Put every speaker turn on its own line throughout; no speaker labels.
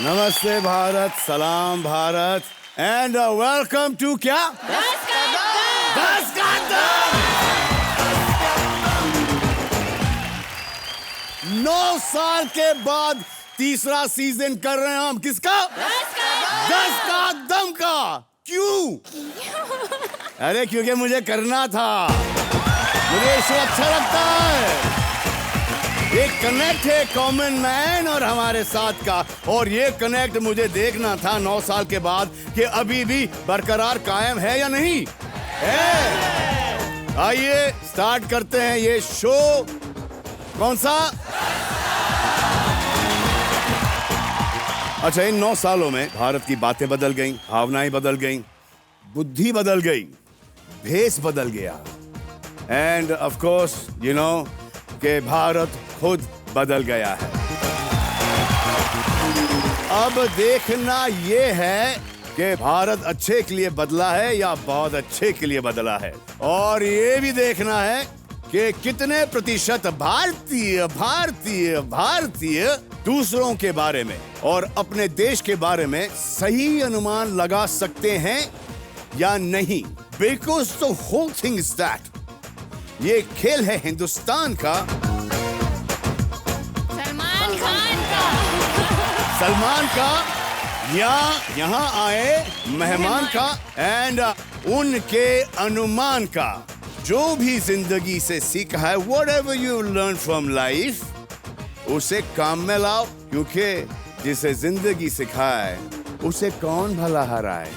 नमस्ते भारत, सलाम Bharat and welcome to क्या 10 का दम। 9 साल के बाद तीसरा सीजन कर रहे हैं हम। किसका? 10 का दम का। क्यों? अरे क्योंकि मुझे करना था, मुझे शो अच्छा लगता है। एक कनेक्ट है कॉमन मैन और हमारे साथ का, और ये कनेक्ट मुझे देखना था 9 साल के बाद कि अभी भी बरकरार कायम है या नहीं है। आइए स्टार्ट करते हैं ये शो। कौन सा? अच्छा, इन 9 सालों में भारत की बातें बदल गईं, भावनाएं बदल गईं, बुद्धि बदल गई, भेष बदल गया, end of course you know कि भारत खुद बदल गया है। अब देखना ये है कि भारत अच्छे के लिए बदला है या बहुत अच्छे के लिए बदला है, और ये भी देखना है कि कितने प्रतिशत भारतीय भारतीय भारतीय दूसरों के बारे में और अपने देश के बारे में सही अनुमान लगा सकते हैं या नहीं। Because the whole thing is that ये खेल है हिंदुस्तान का, सलमान का या यहाँ आए मेहमान का, एंड उनके अनुमान का। जो भी जिंदगी से सीखा है, whatever you learn from life, उसे काम में लाओ, क्योंकि जिसे जिंदगी सिखाए उसे कौन भला हराए।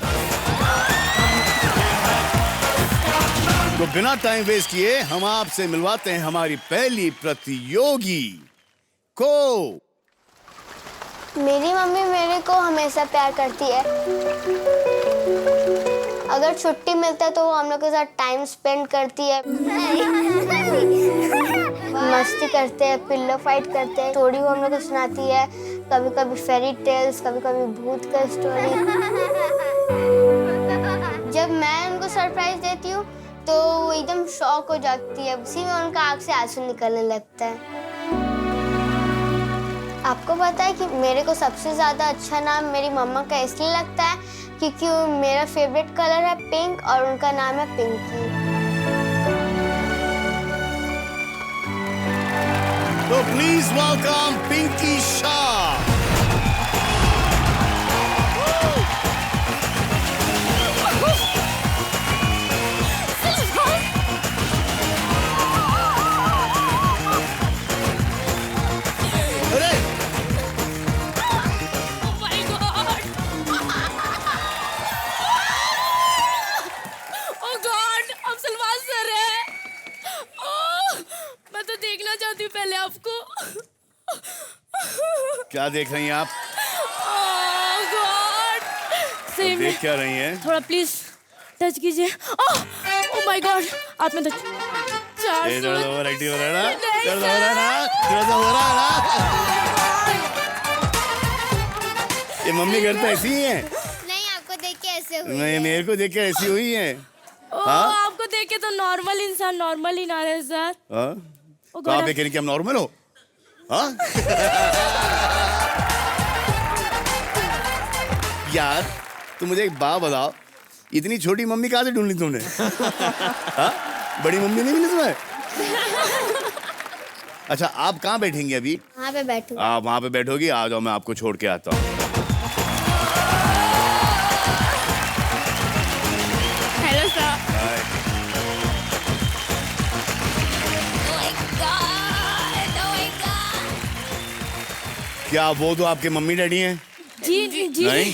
तो बिना टाइम वेस्ट किए हम आपसे मिलवाते हैं हमारी पहली प्रतियोगी को।
मेरी मम्मी मेरे को हमेशा प्यार करती है। अगर छुट्टी मिलता है तो वो हम लोग के साथ टाइम स्पेंड करती है। मस्ती करते हैं, पिल्लो फाइट करते हैं, स्टोरी वो हम लोग को सुनाती है। कभी कभी फेरी टेल्स, कभी कभी भूत का स्टोरी। जब मैं उनको सरप्राइज देती हूँ तो वो एकदम शॉक हो जाती है। उसी में उनका आँख से आंसू निकलने लगता है। आपको पता है कि मेरे को सबसे ज्यादा अच्छा नाम मेरी मम्मा का इसलिए लगता है क्योंकि मेरा फेवरेट कलर है पिंक और उनका नाम है पिंकी।
तो प्लीज वेलकम पिंकी शाह।
पहले आपको
क्या देख रही हैं आप?
सही में
देख क्या रही हैं?
थोड़ा प्लीज टच कीजिए। ओह माय गॉड, आप में तो
दर्द हो रहा है ना? दर्द हो रहा है ना? दर्द हो रहा है ना? ये मम्मी घर तो ऐसी ही है।
नहीं, आपको देख के ऐसे हुई
नहीं, मेरे को देख के ऐसी हुई है।
आपको देख के तो नॉर्मल इंसान नॉर्मल ही ना रहे सर।
तो आप ये कह रही कि हम नॉर्मल हो? हाँ? यार तुम मुझे एक बात बताओ, इतनी छोटी मम्मी कहाँ से ढूंढ ली तुमने? हाँ? बड़ी मम्मी नहीं मिली तुम्हें? अच्छा, आप कहाँ बैठेंगे अभी?
वहाँ पे बैठूंगी।
आप वहाँ पे बैठोगी? आ जाओ, मैं आपको छोड़ के आता हूँ।
Hello sir.
क्या वो तो आपके मम्मी डैडी हैं?
जी जी जी
नहीं?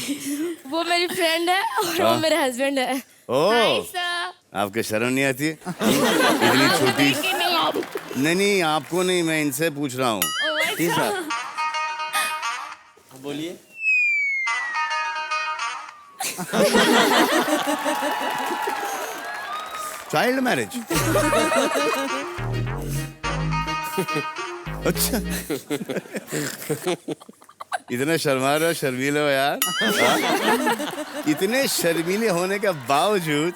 वो मेरी फ्रेंड है और वो मेरे हस्बैंड है।
ओह, आपके शर्म नहीं आती? इतनी छोटी। नहीं, आपको नहीं, मैं इनसे पूछ रहा हूँ। ठीक है,
बोलिए।
Child marriage? अच्छा। इतने शर्मा रहे हो, शर्मीले हो यार। इतने शर्मीले होने के बावजूद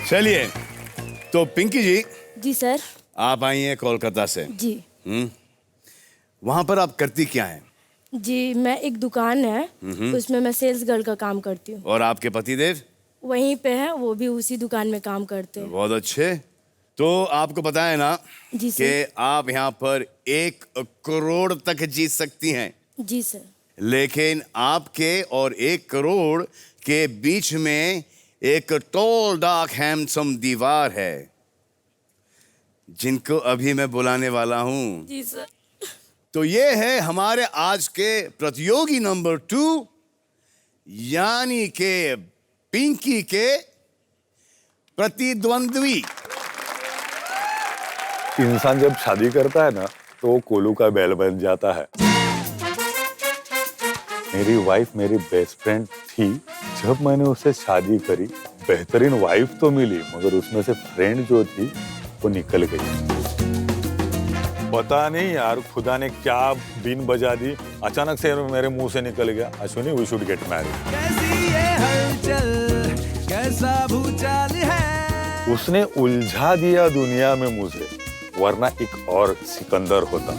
चलिए तो पिंकी जी,
जी सर।
आप आई हैं कोलकाता से।
जी।
वहां पर आप करती क्या हैं?
जी, मैं एक दुकान है, उसमें मैं सेल्स गर्ल का काम करती हूँ।
और आपके पतिदेव?
वहीं पे है, वो भी उसी दुकान में काम करते हैं।
बहुत अच्छे। तो आपको पता है ना
जी
कि
सर।
आप यहाँ पर 1 करोड़ तक जीत सकती हैं,
जी सर।
लेकिन आपके और 1 करोड़ के बीच में एक टॉल डार्क हैंडसम दीवार है, जिनको अभी मैं बुलाने वाला हूँ।
जी सर।
तो ये है हमारे आज के प्रतियोगी नंबर 2, यानी के पिंकी के प्रतिद्वंद्वी।
इंसान जब शादी करता है ना तो वो कोलू का बैल बन जाता है। मेरी वाइफ मेरी बेस्ट फ्रेंड थी। जब मैंने उससे शादी करी, बेहतरीन वाइफ तो मिली, मगर उसमें से फ्रेंड जो थी वो निकल गई। पता नहीं यार, खुदा ने क्या बीन बजा दी, अचानक से मेरे मुंह से निकल गया, Ashwini we should get married.
कैसी ये हलचल, कैसा भूचाल है।
उसने उलझा दिया दुनिया में मुझे, वरना एक और सिकंदर होता।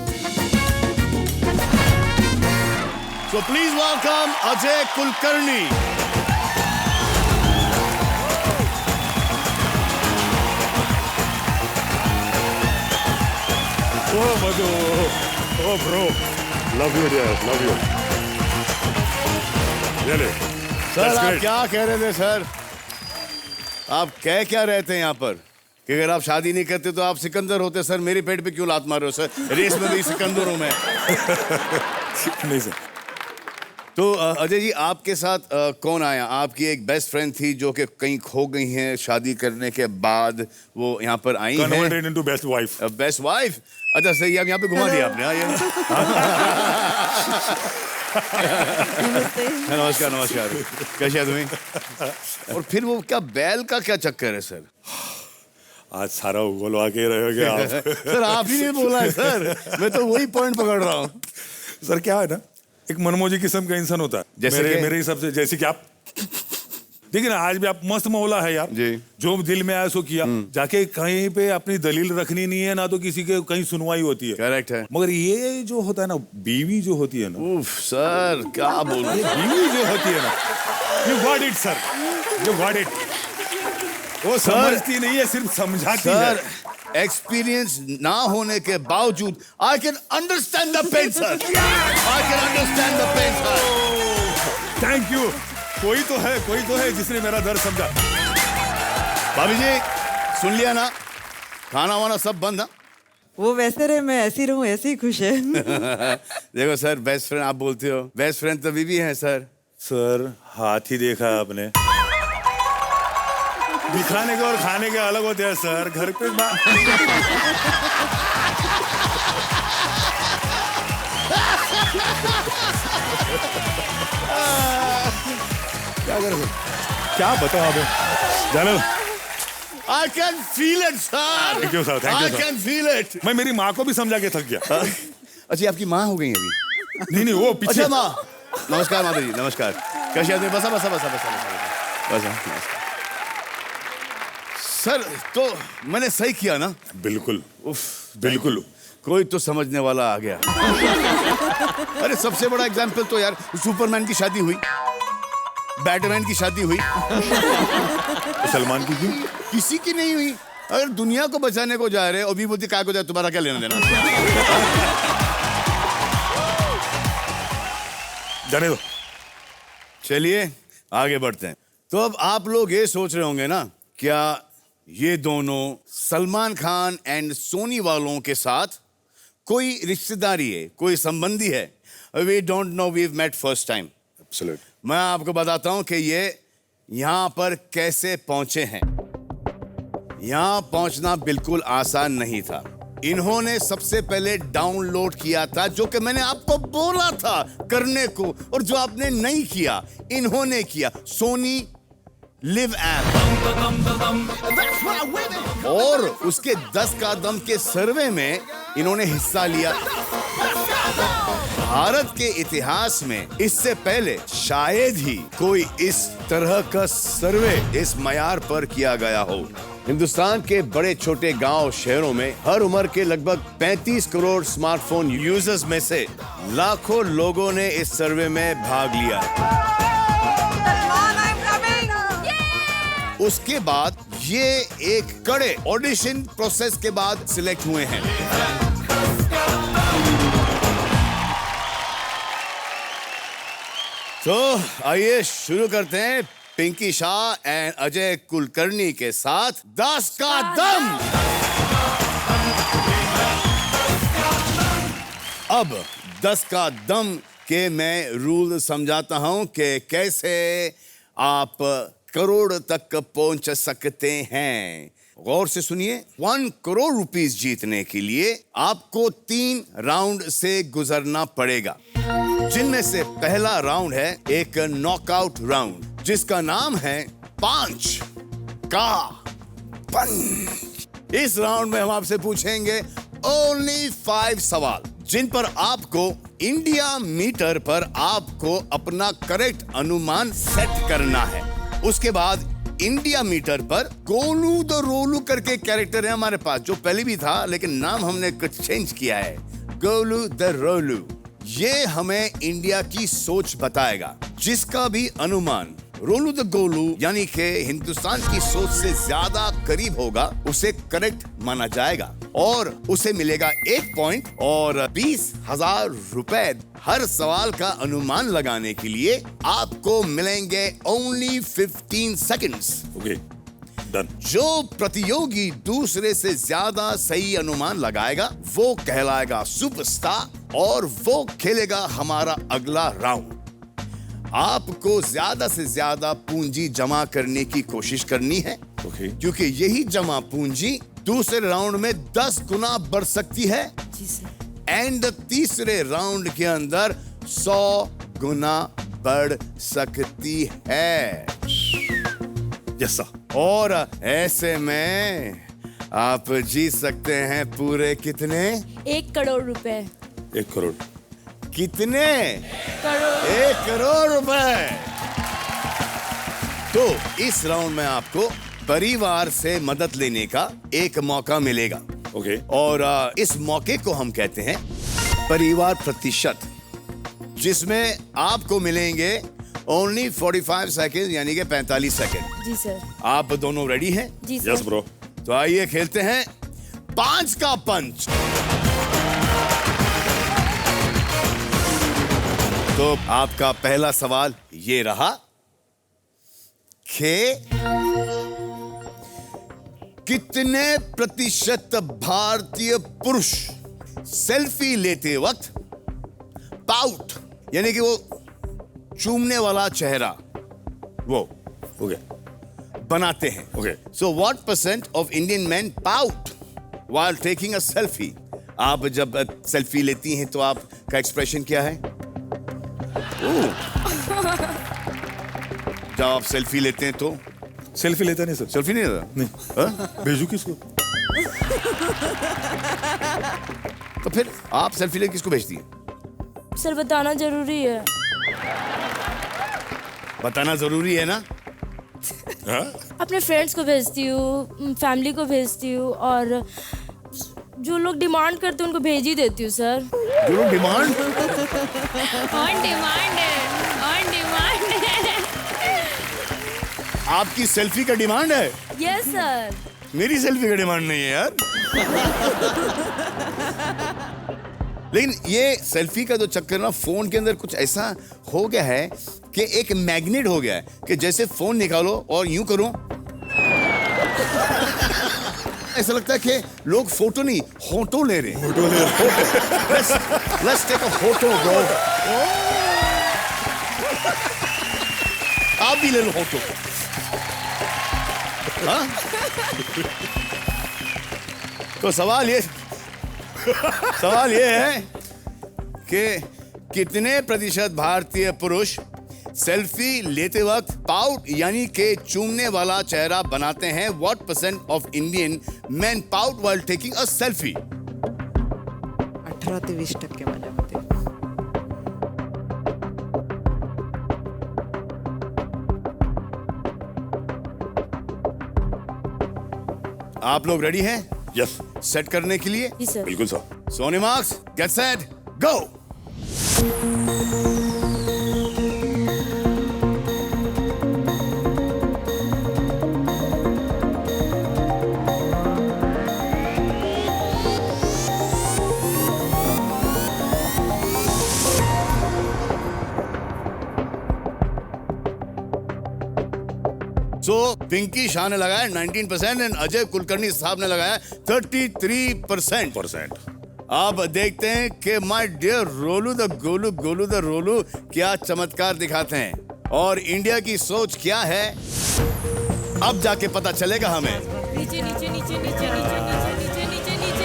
So please welcome Ajay Kulkarni.
Oh, Madhu. Oh, bro. Love you, dear. Love you. Really?
Sir
That's
आप
great.
क्या कह रहे थे सर? आप कह क्या रहे थे यहाँ पर कि अगर आप शादी नहीं करते तो आप सिकंदर होते? सर मेरे पेट पे क्यों लात मार रहे हो सर? रेस में भी सिकंदर हूँ मैं।
नहीं सर।
तो अजय जी, आपके साथ कौन आया? आपकी एक बेस्ट फ्रेंड थी जो कि कहीं खो गई हैं, शादी करने के बाद वो यहाँ पर आई हैं।
Converted into best wife.
Best wife? अच्छा सही है, यहाँ पे घुमा दिया आपने। हाँ ये नमस्कार नमस्कार, कैसे है तुम्हें? और फिर वो क्या बैल का क्या चक्कर है सर?
आज सारा उगलवा के रहोगे आप।
सर आप ही ने बोला है सर, मैं तो वही पॉइंट पकड़ रहा हूँ।
सर क्या है ना, एक मनमोजी किस्म का इंसान होता है।
जैसे
मेरे हिसाब से, जैसे कि आप देखिए ना, आज भी आप मस्त मौला है यार
जी।
जो दिल में आया सो किया। जाके कहीं पे अपनी दलील रखनी नहीं है ना, तो किसी के कहीं सुनवाई होती है।
करेक्ट है।
मगर ये जो होता है ना, बीवी जो होती है ना,
उफ सर क्या बोलूं।
बीवी जो होती है ना, you got it sir, you got it. वो समझती नहीं है, सिर्फ समझाती है।
सर एक्सपीरियंस ना होने के बावजूद I can understand the pain sir, I can understand the pain sir.
Thank you. कोई तो है जिसने मेरा दर्द समझा।
भाभी जी सुन लिया ना, खाना वाना सब बंद है।
वो वैसे रहे, मैं ऐसी रहूं, ऐसे ही खुश है।
देखो सर, बेस्ट फ्रेंड आप बोलते हो, बेस्ट फ्रेंड तो बीवी है सर।
सर हाथ ही देखा आपने, दिखाने के और खाने के अलग होते हैं सर। घर पे क्या करें, क्या बताओ आप जानो।
I can feel it sir,
Thank you, sir. Thank you,
I
sir.
can feel it।
मैं मेरी माँ को भी समझा के थक गया।
अच्छा आपकी माँ हो गई अभी?
नहीं वो पीछे।
अच्छा माँ, नमस्कार माता जी, नमस्कार। कैसे आदमी? बसा बसा बसा बसा बसा बसा। सर तो मैंने सही किया ना?
बिल्कुल
उफ
बिल्कुल।
कोई तो समझने वाला आ गया। अरे सबसे बड़ा एग्जाम्पल तो यार सुपरमैन की शादी हुई, बैटमैन की शादी हुई,
सलमान की क्यों?
किसी की नहीं हुई। अगर दुनिया को बचाने को जा रहे और विभूति काय को जाए, तुम्हारा क्या लेना देना?
जाने दो।
चलिए आगे बढ़ते हैं। तो अब आप लोग ये सोच रहे होंगे ना, क्या ये दोनों सलमान खान एंड सोनी वालों के साथ कोई रिश्तेदारी है, कोई संबंधी है? We don't know, we met first time.
Absolute.
मैं आपको बताता हूं कि ये यहां पर कैसे पहुंचे हैं। यहां पहुंचना बिल्कुल आसान नहीं था। इन्होंने सबसे पहले डाउनलोड किया था, जो कि मैंने आपको बोला था करने को, और जो आपने नहीं किया इन्होंने किया, सोनी लिव ऐप। और उसके 10 का दम के सर्वे में इन्होंने हिस्सा लिया। भारत के इतिहास में इससे पहले शायद ही कोई इस तरह का सर्वे इस मयार पर किया गया हो। हिंदुस्तान के बड़े छोटे गांव शहरों में हर उम्र के लगभग 35 करोड़ स्मार्टफोन यूजर्स में से लाखों लोगों ने इस सर्वे में भाग लिया। उसके बाद ये एक कड़े ऑडिशन प्रोसेस के बाद सिलेक्ट हुए हैं। तो आइए शुरू करते हैं पिंकी शाह एंड अजय कुलकर्णी के साथ 10 का दम। अब 10 का दम के मैं रूल समझाता हूं कि कैसे आप करोड़ तक पहुंच सकते हैं। गौर से सुनिए। 1 करोड़ रुपीस जीतने के लिए आपको 3 राउंड से गुजरना पड़ेगा, जिनमें से पहला राउंड है एक नॉकआउट राउंड जिसका नाम है 5 का पंच। इस राउंड में हम आपसे पूछेंगे ओनली 5 सवाल, जिन पर आपको इंडिया मीटर पर आपको अपना करेक्ट अनुमान सेट करना है। उसके बाद इंडिया मीटर पर गोलू द रोलू करके कैरेक्टर है हमारे पास, जो पहले भी था लेकिन नाम हमने कुछ चेंज किया है, गोलू द रोलू। ये हमें इंडिया की सोच बताएगा, जिसका भी अनुमान रोलू द गोलू यानी कि हिंदुस्तान की सोच से ज्यादा करीब होगा उसे करेक्ट माना जाएगा और उसे मिलेगा 1 पॉइंट और 20,000 रुपए। हर सवाल का अनुमान लगाने के लिए आपको मिलेंगे ओनली 15 सेकंड्स।
Okay, done.
जो प्रतियोगी दूसरे से ज्यादा सही अनुमान लगाएगा वो कहलाएगा सुपरस्टार और वो खेलेगा हमारा अगला राउंड। आपको ज्यादा से ज्यादा पूंजी जमा करने की कोशिश करनी है, क्योंकि यही जमा पूंजी दूसरे राउंड में 10 गुना बढ़ सकती है एंड तीसरे राउंड के अंदर 100 गुना बढ़ सकती है।
Yes sir.
और ऐसे में आप जीत सकते हैं पूरे कितने?
1 करोड़ रुपए।
1 करोड़।
कितने?
करोड़।
1 करोड़ रुपए। तो इस राउंड में आपको परिवार से मदद लेने का एक मौका मिलेगा।
ओके।
और इस मौके को हम कहते हैं परिवार प्रतिशत, जिसमें आपको मिलेंगे ओनली 45 सेकेंड यानी कि 45 सेकेंड।
जी सर।
आप दोनों रेडी हैं?
जी सर।
Yes bro.
तो आइए खेलते हैं 5 का पंच। तो आपका पहला सवाल ये रहा कि कितने प्रतिशत भारतीय पुरुष सेल्फी लेते वक्त पाउट यानी कि वो चूमने वाला चेहरा वो
ओके
बनाते हैं?
Okay.
So what percent of Indian man pout while taking a selfie? आप जब सेल्फी लेती हैं तो आपका एक्सप्रेशन क्या है? जब आप सेल्फी लेते हैं तो
सेल्फी लेता नहीं सर।
सेल्फी नहीं लेता?
नहीं।
हाँ?
भेजू किसको?
तो फिर आप सेल्फी लेके किसको भेजती हैं?
सर बताना जरूरी है।
बताना जरूरी है ना?
हाँ?
अपने फ्रेंड्स को भेजती हूँ, फैमिली को भेजती हूँ और जो लोग डिमांड करते हैं उनको भेज ही देती हूँ सर।
जो लोग डिमांड
ऑन डिमांड है, ऑन डिमांड है।
आपकी सेल्फी का डिमांड है?
Yes sir.
मेरी सेल्फी का डिमांड नहीं है यार। लेकिन ये सेल्फी का जो चक्कर ना फोन के अंदर कुछ ऐसा हो गया है कि एक मैग्नेट हो गया है कि जैसे फोन निकालो और यूं करो ऐसा लगता है कि लोग फोटो नहीं होटो ले रहे हैं। Let's take a photo, bro. आप भी ले लो फोटो। हाँ? तो सवाल ये है कि कितने प्रतिशत भारतीय पुरुष सेल्फी लेते वक्त पाउट यानी कि चूमने वाला चेहरा बनाते हैं? What percent of Indian main pout while taking a selfie?
18 ते 20% माझ्यामध्ये.
आप लोग रेडी हैं
यस,
सेट करने के लिए?
जी सर।
बिल्कुल sir.
Soni marks, get set, go. So Pinky Shah ने लगाया 19% एंड अजय कुलकर्णी साहब ने लगाया 33%। अब देखते हैं कि माय डियर रोलू द गोलू क्या चमत्कार दिखाते हैं और इंडिया की सोच क्या है, अब जाके पता चलेगा हमें।
नीचे नीचे नीचे नीचे नीचे नीचे नीचे नीचे नीचे नीचे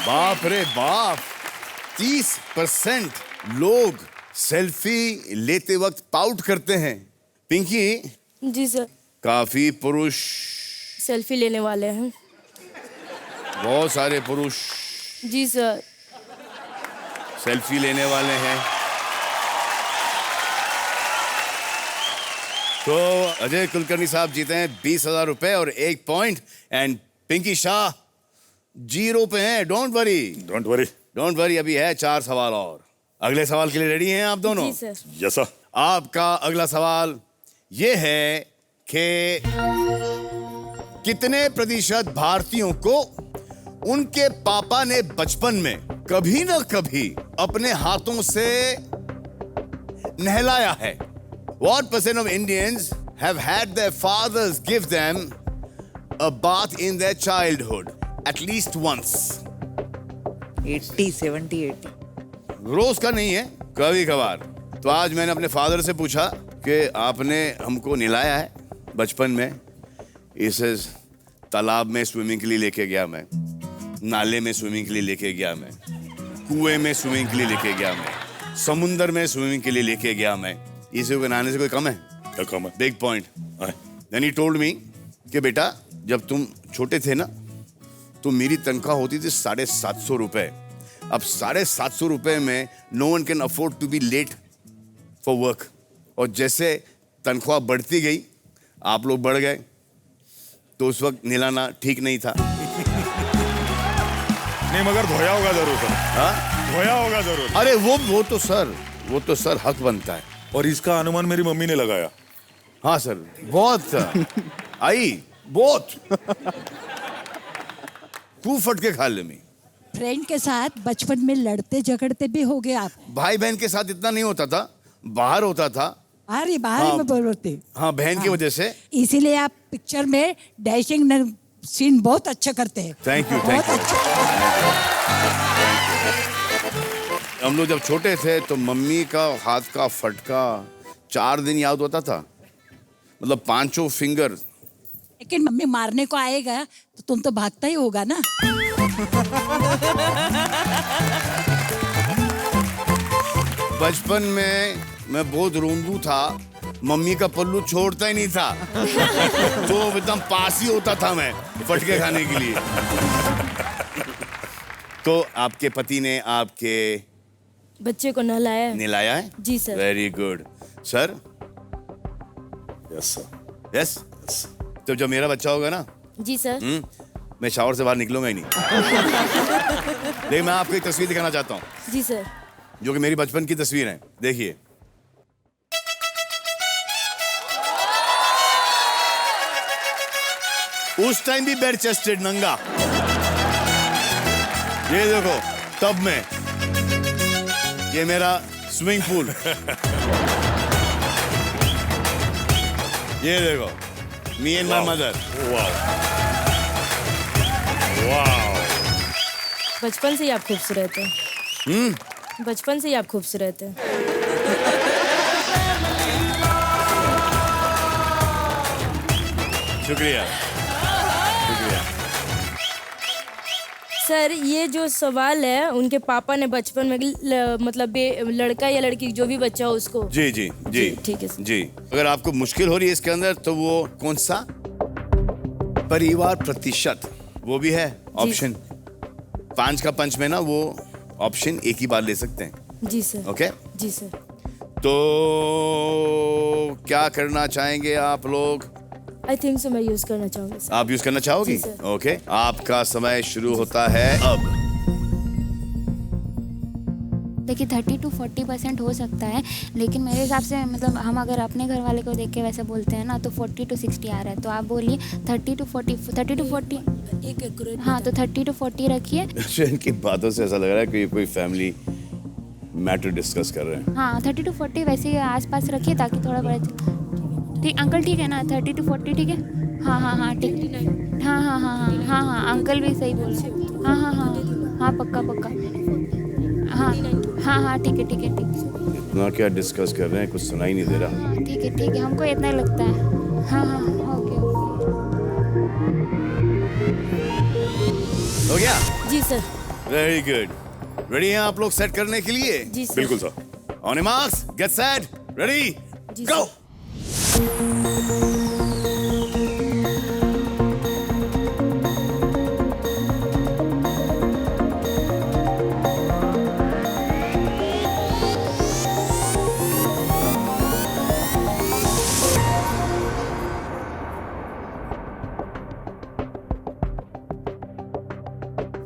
बाप रे बाप, 30% लोग सेल्फी लेते वक्त पाउट करते हैं। पिंकी,
जी सर।
काफी पुरुष,
सेल्फी लेने वाले हैं।
बहुत सारे पुरुष
जी सर।
सेल्फी लेने वाले हैं। तो अजय कुलकर्णी साहब जीते हैं 20,000 रुपए और 1 पॉइंट एंड पिंकी शाह 0 पे हैं। डोंट वरी, अभी है 4 सवाल और। अगले सवाल के लिए रेडी हैं आप दोनों?
जी सर।
Yes sir.
आपका अगला सवाल ये है कि कितने प्रतिशत भारतीयों को उनके पापा ने बचपन में कभी ना कभी अपने हाथों से नहलाया है? What percent of Indians have had their fathers give them a bath in their childhood at least once?
80, 70, 80।
रोज का नहीं है, कभी कभार। तो आज मैंने अपने फादर से पूछा कि आपने हमको नहलाया है बचपन में? इसे तालाब में स्विमिंग के लिए लेके गया मैं, नाले में स्विमिंग के लिए लेके गया मैं, कुएं में स्विमिंग के लिए लेके गया मैं, समुंदर में स्विमिंग के लिए लेके गया मैं। इसे को नहाने से कोई कम है?
क्या कम है?
Big point. Then he told me कि बेटा जब तुम छोटे थे ना तो मेरी तनख्वाह होती थी 750 रुपए। अब 750 रुपए में no one can afford to be late for work. और जैसे तनख्वाह बढ़ती गई, आप लोग बढ़ गए, तो उस वक्त नहलाना ठीक नहीं था।
नहीं, मगर धोया होगा जरूर सर।
हाँ,
धोया होगा जरूर।
अरे वो तो सर हक बनता है।
और इसका अनुमान मेरी मम्मी ने लगाया।
हाँ सर, बहुत आई बहुत तू फट के खा ले मी।
फ्रेंड के साथ बचपन में लड़ते झगड़ते भी हो गए आप?
भाई बहन के साथ इतना नहीं होता था, बाहर होता था।
अरे बाहर
हाँ,
में बोलते।
हाँ, बहन की वजह से।
इसीलिए आप पिक्चर में डैशिंग सीन बहुत अच्छा करते हैं।
Thank you. हम लोग जब छोटे थे तो मम्मी का हाथ का फटका 4 दिन याद होता था, मतलब 5 फिंगर।
लेकिन मम्मी मारने को आएगा तो तुम तो भागता ही होगा ना।
बचपन में मैं बहुत रोंदू था, मम्मी का पल्लू छोड़ता ही नहीं था। तो एकदम पास ही होता था मैं फटके खाने के लिए। तो आपके पति ने आपके
बच्चे को नहलाया है।
नहलाया है?
जी sir.
Very good sir.
Yes sir.
Yes. तो जब मेरा बच्चा होगा ना,
जी सर।
मैं शावर से बाहर निकलूंगा ही नहीं। लेकिन मैं आपको एक तस्वीर दिखाना चाहता हूँ,
जी सर।
जो कि मेरी बचपन की तस्वीर है। देखिए, उस टाइम भी बेड चेस्टेड नंगा। ये देखो, तब में ये मेरा स्विमिंग पूल। ये देखो, मी एंड माय मदर।
बचपन से ही आप खूबसूरत हैं। बचपन से ही आप खूबसूरत हैं।
शुक्रिया।
सर ये जो सवाल है उनके पापा ने बचपन में मतलब लड़का या लड़की जो भी बच्चा हो उसको।
जी जी जी
ठीक है सर।
जी, अगर आपको मुश्किल हो रही है इसके अंदर तो वो कौन सा परिवार प्रतिशत वो भी है ऑप्शन 5 का पंच में ना, वो ऑप्शन एक ही बार ले सकते हैं।
जी सर।
ओके
जी सर।
तो क्या करना चाहेंगे आप लोग?
आई थिंक सो मैं यूज करना चाहूंगी सर।
आप यूज करना चाहोगी?
जी सर।
ओके, आपका समय शुरू होता है अब।
देखिए 30 to 40% हो सकता है, लेकिन मेरे हिसाब से मतलब हम अगर अपने घर वाले को देख के वैसे बोलते हैं ना तो 40 to 60 आ रहा है, तो आप बोलिए 30 to 40।
एक एक्यूरेट।
हाँ तो 30 to 40 रखिए।
इनकी बातों से ऐसा लग रहा है कि ये कोई फैमिली मैटर डिस्कस कर रहे हैं।
हाँ 30 to 40 वैसे ही आसपास रखिए ताकि थोड़ा बड़ा। ठीक अंकल, ठीक है ना? 30 to 40 ठीक है। हाँ हाँ हाँ ठीक। हाँ हाँ हाँ हाँ हाँ हाँ अंकल भी सही बोल रहे हैं। हाँ हाँ हाँ हाँ पक्का पक्का। हाँ हाँ हाँ ठीक है ठीक है ठीक है।
इतना क्या डिस्कस कर रहे हैं, कुछ सुनाई नहीं दे रहा।
ठीक है हमको इतना ही लगता है। हाँ हाँ ओके ओके।
हो गया?
जी सर।
Very good. रेडी हैं आप लोग सेट करने के लिए?
जी सर।
बिल्कुल sir.
On your marks, get set, ready,
जी
गो।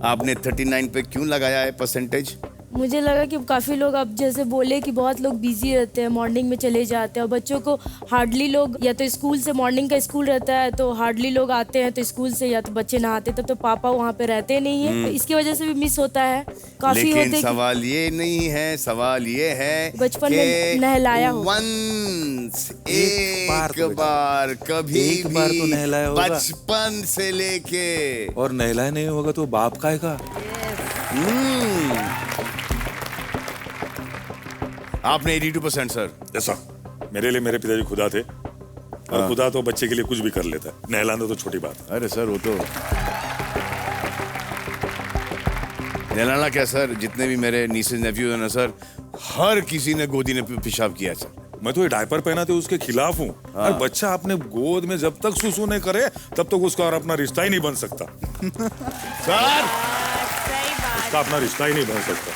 आपने 39 पे क्यों लगाया है परसेंटेज?
मुझे लगा कि काफ़ी लोग अब जैसे बोले कि बहुत लोग बिजी रहते हैं, मॉर्निंग में चले जाते हैं और बच्चों को हार्डली लोग या तो स्कूल से, मॉर्निंग का स्कूल रहता है तो हार्डली लोग आते हैं, तो स्कूल से या तो बच्चे नहाते तब तो पापा वहाँ पे रहते नहीं है, तो इसकी वजह से भी मिस होता है काफ़ी।
लेकिन
होते
सवाल ये नहीं है, सवाल ये है
बचपन में नहलाया हो।
वंस
एक
बार कभी
एक बार तो नहलाया होगा।
बचपन से लेके।
और नहलाया नहीं होगा तो बाप का है का।
आपने 82% सर।
ऐसा मेरे लिए मेरे पिताजी खुदा थे, और खुदा तो बच्चे के लिए कुछ भी कर लेता है, नहलाना तो छोटी बात है।
अरे सर वो तो नहलाना क्या सर, जितने भी मेरे नीसेस नेफ्यू हैं ना सर, हर किसी ने गोदी ने पेशाब किया सर।
मैं तो ये डायपर पहनाते उसके खिलाफ हूँ। और बच्चा अपने गोद में जब तक सुसु नहीं करे तब तक उसका और अपना रिश्ता ही नहीं बन सकता।
सर
उसका अपना रिश्ता ही नहीं बन सकता।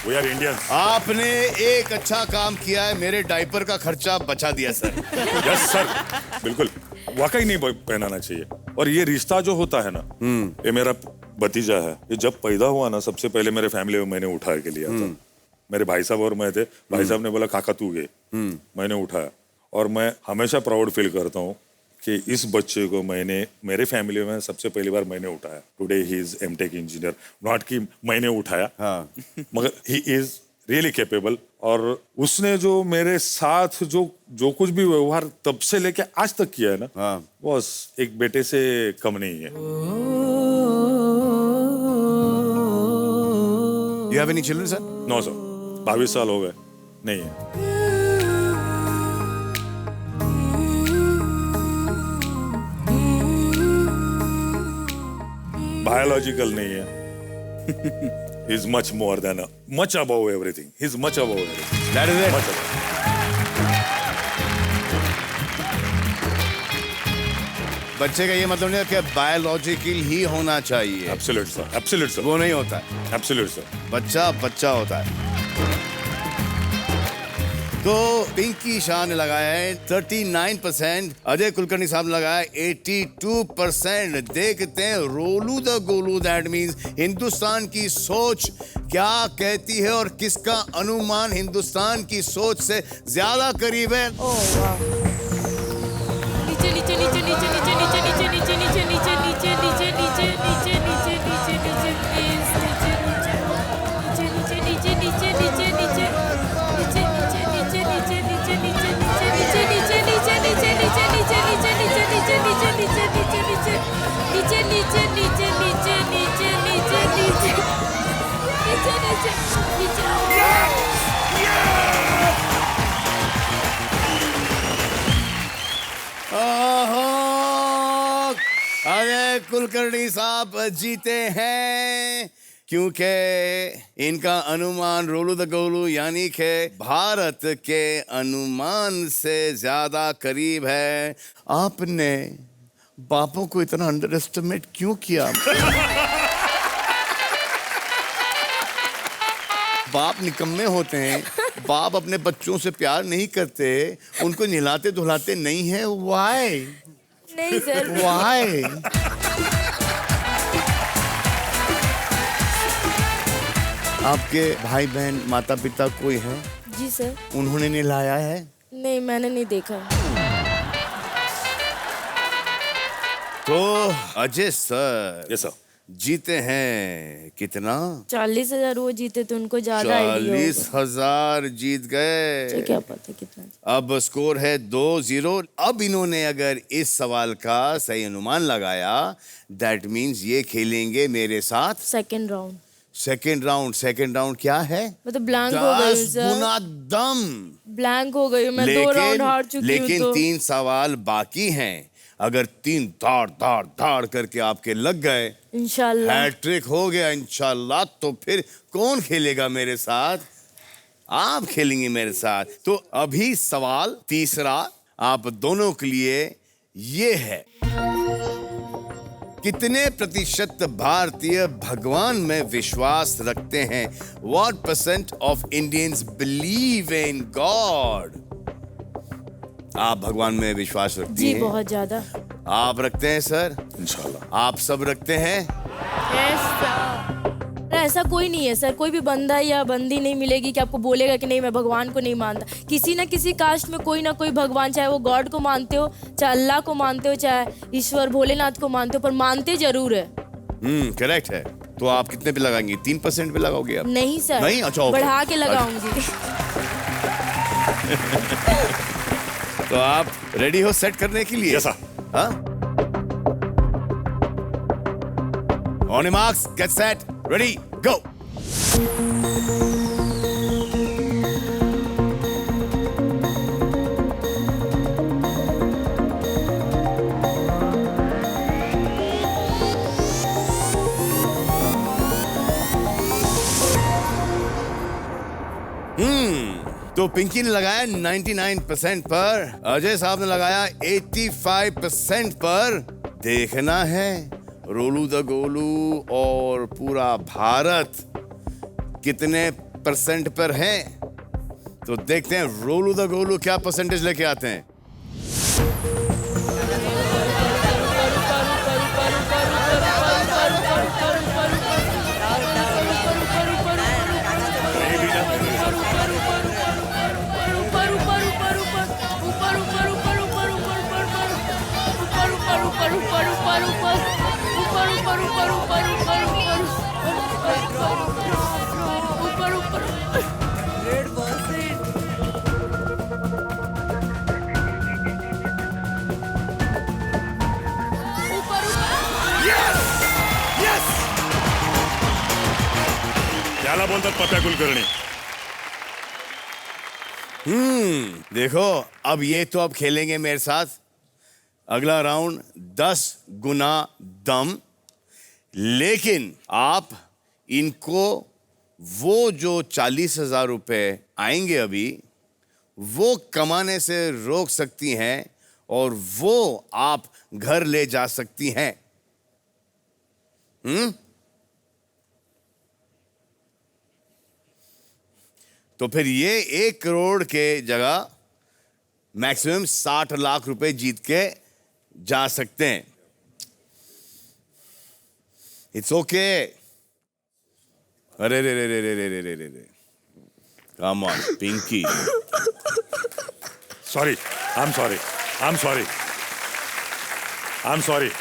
We are Indians।
आपने एक अच्छा काम किया है, मेरे डायपर का खर्चा बचा दिया सर।
यस सर, बिल्कुल वाकई नहीं पहनाना चाहिए। और ये रिश्ता जो होता है ना, ये मेरा भतीजा है, ये जब पैदा हुआ ना सबसे पहले मेरे फैमिली में मैंने उठा के लिया था। मेरे भाई साहब और मैं थे, भाई साहब ने बोला काका तू गए, मैंने उठाया। और मैं हमेशा प्राउड फील करता हूँ कि इस बच्चे को मैंने मेरे फैमिली में सबसे पहली बार मैंने उठाया। Today he is M Tech engineer, not कि मैंने उठाया, मगर ही इज रियली कैपेबल। और उसने जो मेरे साथ जो कुछ भी व्यवहार तब से लेके आज तक किया है ना, बस एक बेटे से कम नहीं है।
You have any children, sir?
No sir, 22 साल हो गए, नहीं है। बायोलॉजिकल नहीं है। He's much more than much above everything. He's much above everything.
That is it.
Much above.
बच्चे का ये मतलब नहीं है कि बायोलॉजिकल ही होना चाहिए।
Absolute sir. Absolute sir.
वो नहीं होता है।
Absolute sir.
बच्चा बच्चा होता है। तो पिंकी शाह ने लगाया है 39%, अजय कुलकर्णी साहब ने लगाया 82%। देखते हैं रोलू द गोलू, दैट मींस हिंदुस्तान की सोच क्या कहती है और किसका अनुमान हिंदुस्तान की सोच से ज्यादा करीब है।
नीचे नीचे नीचे नीचे नीचे नीचे नीचे नीचे नीचे नीचे नीचे नीचे नीचे नीचे नीचे नीचे नीचे प्लीज नीचे नीचे नीचे नीचे नीचे नीचे नीचे
अजय कुलकर्णी साहब जीते हैं क्योंकि इनका अनुमान रोलू द गोलू यानी कि भारत के अनुमान से ज्यादा करीब है। आपने बापों को इतना अंडर एस्टिमेट क्यों किया? बाप निकम्मे होते हैं, बाप अपने बच्चों से प्यार नहीं करते, उनको नहलाते धुलाते नहीं है। व्हाई?
नहीं सर।
व्हाई? आपके भाई बहन माता पिता कोई है?
जी सर।
उन्होंने नहलाया है?
नहीं, मैंने नहीं देखा।
तो अजय सर
यस सर।
जीते हैं कितना?
40,000 वो जीते तो उनको ज्यादा आइडिया होगा।
40,000 जीत गए।
क्या पता कितना।
अब स्कोर है 2-0। अब इन्होंने अगर इस सवाल का सही अनुमान लगाया, दैट मीन्स ये खेलेंगे मेरे साथ
सेकंड राउंड।
सेकंड राउंड क्या है?
मतलब ब्लैंक हो गई
10
सर।
गुना दम।
ब्लैंक हो गई मैं, 2 राउंड हार चुकी हूँ।
लेकिन
तो
3 सवाल बाकी हैं। अगर 3 धाड़ करके आपके लग गए,
इंशाल्लाह
हैट्रिक हो गया इंशाल्लाह, तो फिर कौन खेलेगा मेरे साथ? आप खेलेंगे मेरे साथ। तो अभी सवाल तीसरा आप दोनों के लिए ये है, कितने प्रतिशत भारतीय भगवान में विश्वास रखते हैं? What % of Indians believe in God? आप भगवान में विश्वास रखती
जी
हैं?
बहुत ज्यादा।
आप रखते हैं सर?
इंशाल्लाह।
आप सब रखते हैं?
ऐसा कोई नहीं है सर, कोई भी बंदा या बंदी नहीं मिलेगी कि आपको बोलेगा कि नहीं मैं भगवान को नहीं मानता। किसी ना किसी कास्ट में कोई ना कोई भगवान, चाहे वो गॉड को मानते हो, चाहे अल्लाह को मानते हो, चाहे ईश्वर भोलेनाथ को मानते हो, पर मानते जरूर है।
करेक्ट है। तो आप कितने पे लगाएंगी? 3% पे लगाओगे आप?
नहीं सर।
नहीं? अच्छा, ओके।
बढ़ा के लगाऊंगी।
तो आप रेडी हो सेट करने के लिए?
Yes sir.
हाँ? On your marks, get set, ready, go! तो पिंकी ने लगाया 99% पर, अजय साहब ने लगाया 85% पर। देखना है रोलू द गोलू और पूरा भारत कितने परसेंट पर है। तो देखते हैं रोलू द गोलू क्या परसेंटेज लेके आते हैं।
त्याला बोलतात पप्या कुलकर्णी।
देखो अब ये तो अब खेलेंगे मेरे साथ। अगला राउंड 10 गुना दम। लेकिन आप इनको वो जो 40,000 रुपए आएंगे अभी, वो कमाने से रोक सकती हैं और वो आप घर ले जा सकती हैं। तो फिर ये 1 करोड़ के जगह मैक्सिमम 60 लाख रुपए जीत के जा सकते हैं। It's okay. अरे रे रे रे रे रे रे रे रे, come on Pinky.
Sorry, I am sorry, I am sorry, I am sorry.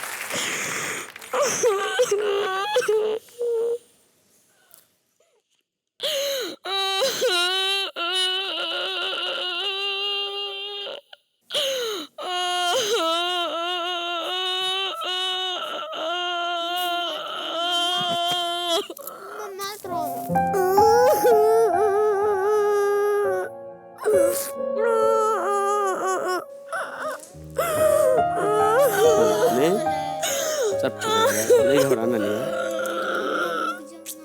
सब ठीक हो गया, नहीं घबराना नहीं है।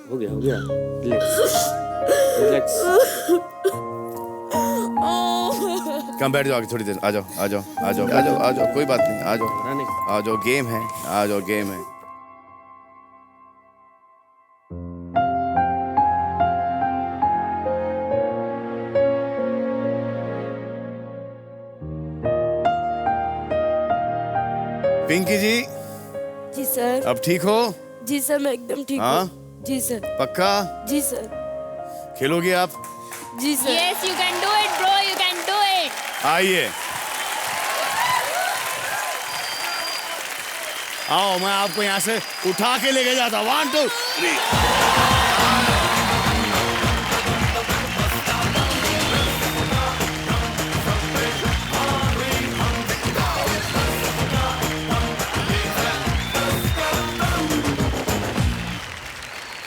हो गया रिलैक्स रिलैक्स।
कम बैठ जाओ आगे थोड़ी देर, आ जाओ, कोई बात नहीं, आ जाओ, गेम है। पिंकी जी
सर।
अब ठीक हो?
जी सर, मैं एकदम ठीक
हाँ?
हूँ। जी सर।
पक्का?
जी सर।
खेलोगे आप?
जी sir.
Yes, you can do it, bro. You can do it.
आइए, आओ, मैं आपको यहाँ से उठा के लेके जाता। 1 2 3।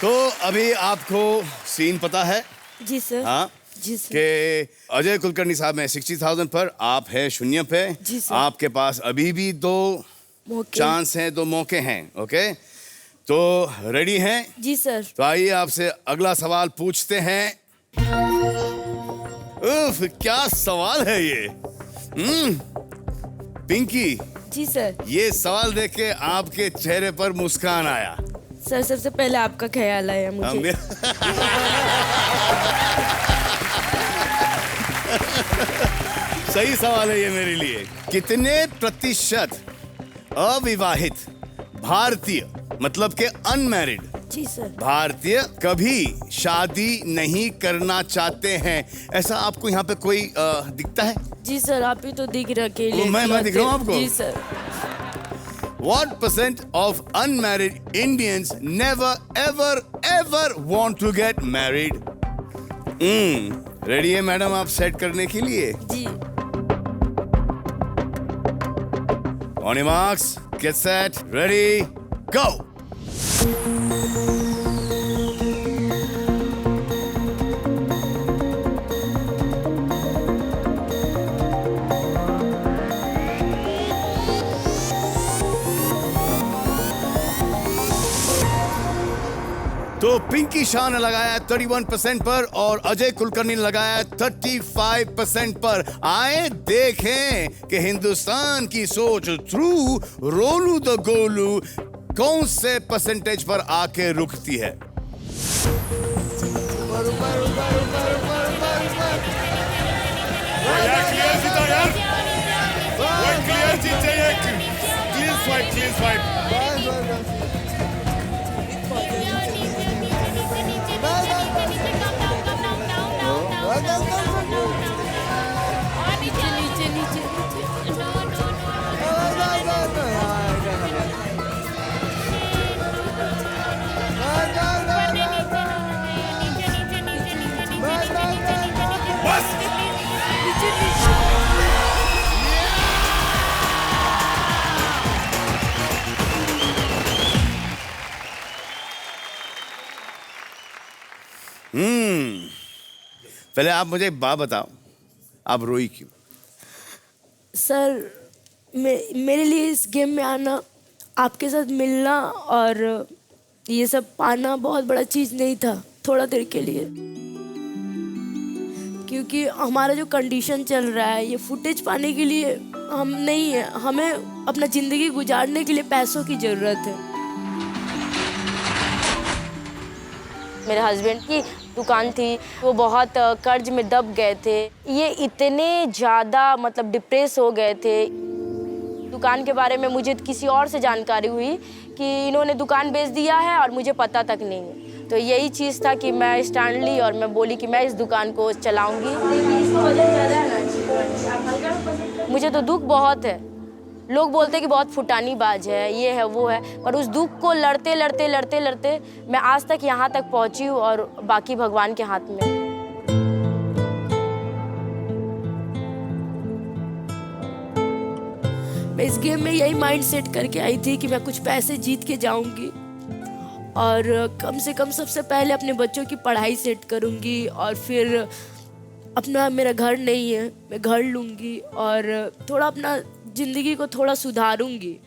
तो अभी आपको सीन पता है?
जी सर।
हाँ
जी सर।
कि अजय कुलकर्णी साहब में 60,000 पर, आप है 0 पे।
जी सर।
आपके पास अभी भी 2 चांस हैं, 2 मौके हैं। ओके, तो रेडी हैं?
जी सर।
तो आइए आपसे अगला सवाल पूछते हैं। उफ, क्या सवाल है ये। पिंकी
जी सर।
ये सवाल देख के आपके चेहरे पर मुस्कान आया।
सर सबसे पहले आपका ख्याल आया मुझे।
सही सवाल है ये मेरे लिए। कितने प्रतिशत अविवाहित भारतीय, मतलब के अनमैरिड
जी सर,
भारतीय कभी शादी नहीं करना चाहते हैं? ऐसा आपको यहाँ पे कोई दिखता है?
जी सर, आप ही तो दिख रहे अकेले।
मैं दिख रहा हूँ आपको?
जी sir.
What percent of unmarried Indians never ever want to get married? Ready है मैडम आप सेट करने के लिए?
जी।
On your marks, get set, ready, go! तो पिंकी शाह ने लगाया 31% पर और अजय कुलकर्णी ने लगाया 35% पर। आए देखें कि हिंदुस्तान की सोच थ्रू रोलू द गोलू कौन से परसेंटेज पर आके रुकती है। Clean swipe. पहले आप मुझे एक बात बताओ, आप रोई क्यों?
सर मेरे लिए इस गेम में आना, आपके साथ मिलना और ये सब पाना बहुत बड़ा चीज़ नहीं था थोड़ा देर के लिए, क्योंकि हमारा जो कंडीशन चल रहा है ये फुटेज पाने के लिए हम नहीं है, हमें अपना ज़िंदगी गुजारने के लिए पैसों की ज़रूरत है। मेरे हस्बैंड की दुकान थी, वो बहुत कर्ज में दब गए थे। ये इतने ज़्यादा मतलब डिप्रेस हो गए थे। दुकान के बारे में मुझे किसी और से जानकारी हुई कि इन्होंने दुकान बेच दिया है और मुझे पता तक नहीं है। तो यही चीज़ था कि मैं स्टैंड ली और मैं बोली कि मैं इस दुकान को चलाऊँगी। मुझे तो दुख बहुत है। लोग बोलते हैं कि बहुत फुटानीबाज है, ये है वो है, पर उस दुख को लड़ते लड़ते लड़ते लड़ते मैं आज तक यहाँ तक पहुँची हूँ और बाकी भगवान के हाथ में। मैं इस गेम में यही माइंड सेट करके आई थी कि मैं कुछ पैसे जीत के जाऊँगी और कम से कम सबसे पहले अपने बच्चों की पढ़ाई सेट करूँगी और फिर अपना, मेरा घर नहीं है, मैं घर लूँगी और थोड़ा अपना ज़िंदगी को थोड़ा सुधारूंगी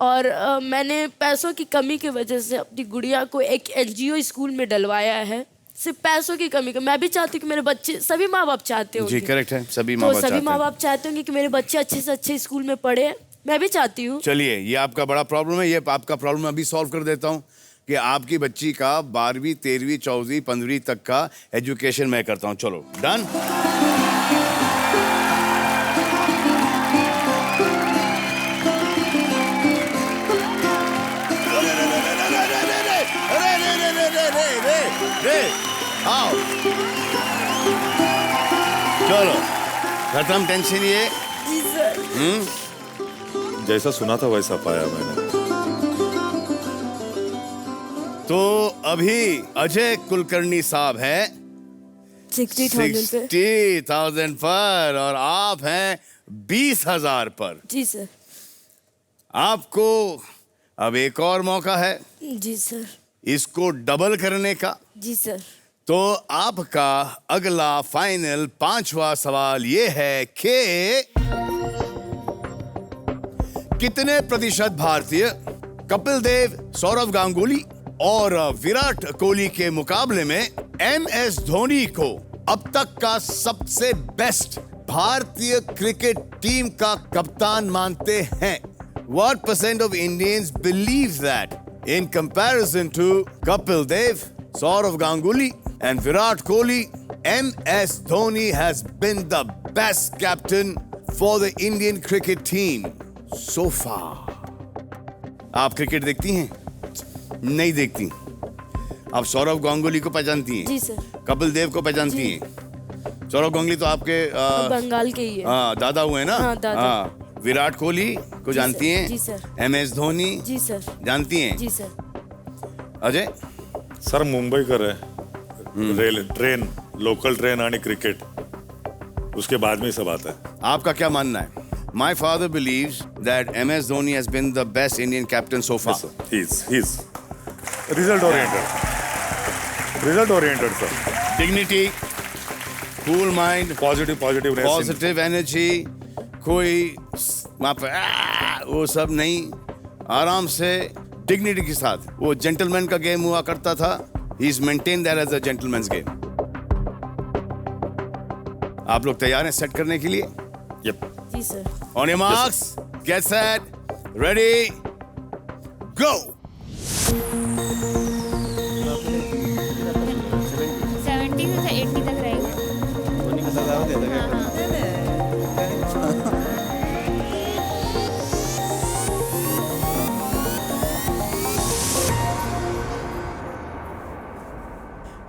और मैंने पैसों की कमी की वजह से अपनी गुड़िया को एक एनजीओ स्कूल में डलवाया है। सिर्फ पैसों की कमी का। मैं भी चाहती हूँ कि मेरे बच्चे, सभी माँ बाप चाहते होंगे।
जी करेक्ट है, सभी
तो सभी माँ बाप चाहते होंगे कि मेरे बच्चे अच्छे से अच्छे स्कूल में पढ़े। मैं भी चाहती हूँ।
चलिए, ये आपका बड़ा प्रॉब्लम है, ये आपका प्रॉब्लम अभी सॉल्व कर देता हूँ कि आपकी बच्ची का 12वीं 13वीं 14वीं 15वीं तक का एजुकेशन मैं करता हूँ। चलो डन। आओ चलो खत्म टेंशन ये।
जी सर।
जैसा सुना था वैसा पाया मैंने।
तो अभी अजय कुलकर्णी साहब है 60,000 पर और आप हैं 20,000 पर।
जी सर।
आपको अब एक और मौका है
जी सर।
इसको डबल करने का।
जी सर।
तो आपका अगला फाइनल 5वां सवाल ये है कि कितने प्रतिशत भारतीय कपिल देव, सौरव गांगुली और विराट कोहली के मुकाबले में MS धोनी को अब तक का सबसे बेस्ट भारतीय क्रिकेट टीम का कप्तान मानते हैं? What percent of Indians believe that in comparison to Kapil Dev, Saurav Ganguly and Virat Kohli, MS Dhoni has been the best captain for the Indian cricket team so far. आप cricket देखती हैं? नहीं देखती। आप सौरव गांगुली को पहचानती हैं?
जी sir.
Kapil Dev को पहचानती हैं? सौरव गांगुली तो आपके
बंगाल के ही है।
हाँ, दादा हुए ना?
हाँ, दादा।
हाँ, विराट कोहली को जानती हैं?
जी सर।
MS धोनी?
जी सर।
जानती हैं?
जी सर।
अजय?
सर मुंबईकर आहे. रेल ट्रेन, लोकल ट्रेन आणि क्रिकेट उसके बाद में सब आता है.
आपका क्या मानना है? My father believes that MS Dhoni has been the best Indian captain so far.
Yes, he's result oriented. Result oriented, sir.
Dignity, cool mind,
positive
energy, कोई वहाँ पे वो सब नहीं, आराम से डिग्निटी के साथ। वो जेंटलमैन का गेम हुआ करता था। He is maintained that as a gentleman's game. आप लोग तैयार हैं सेट करने के लिए?
Yep.
जी sir.
On your marks, get set, ready, go.
70 से 80 तक रहेगा।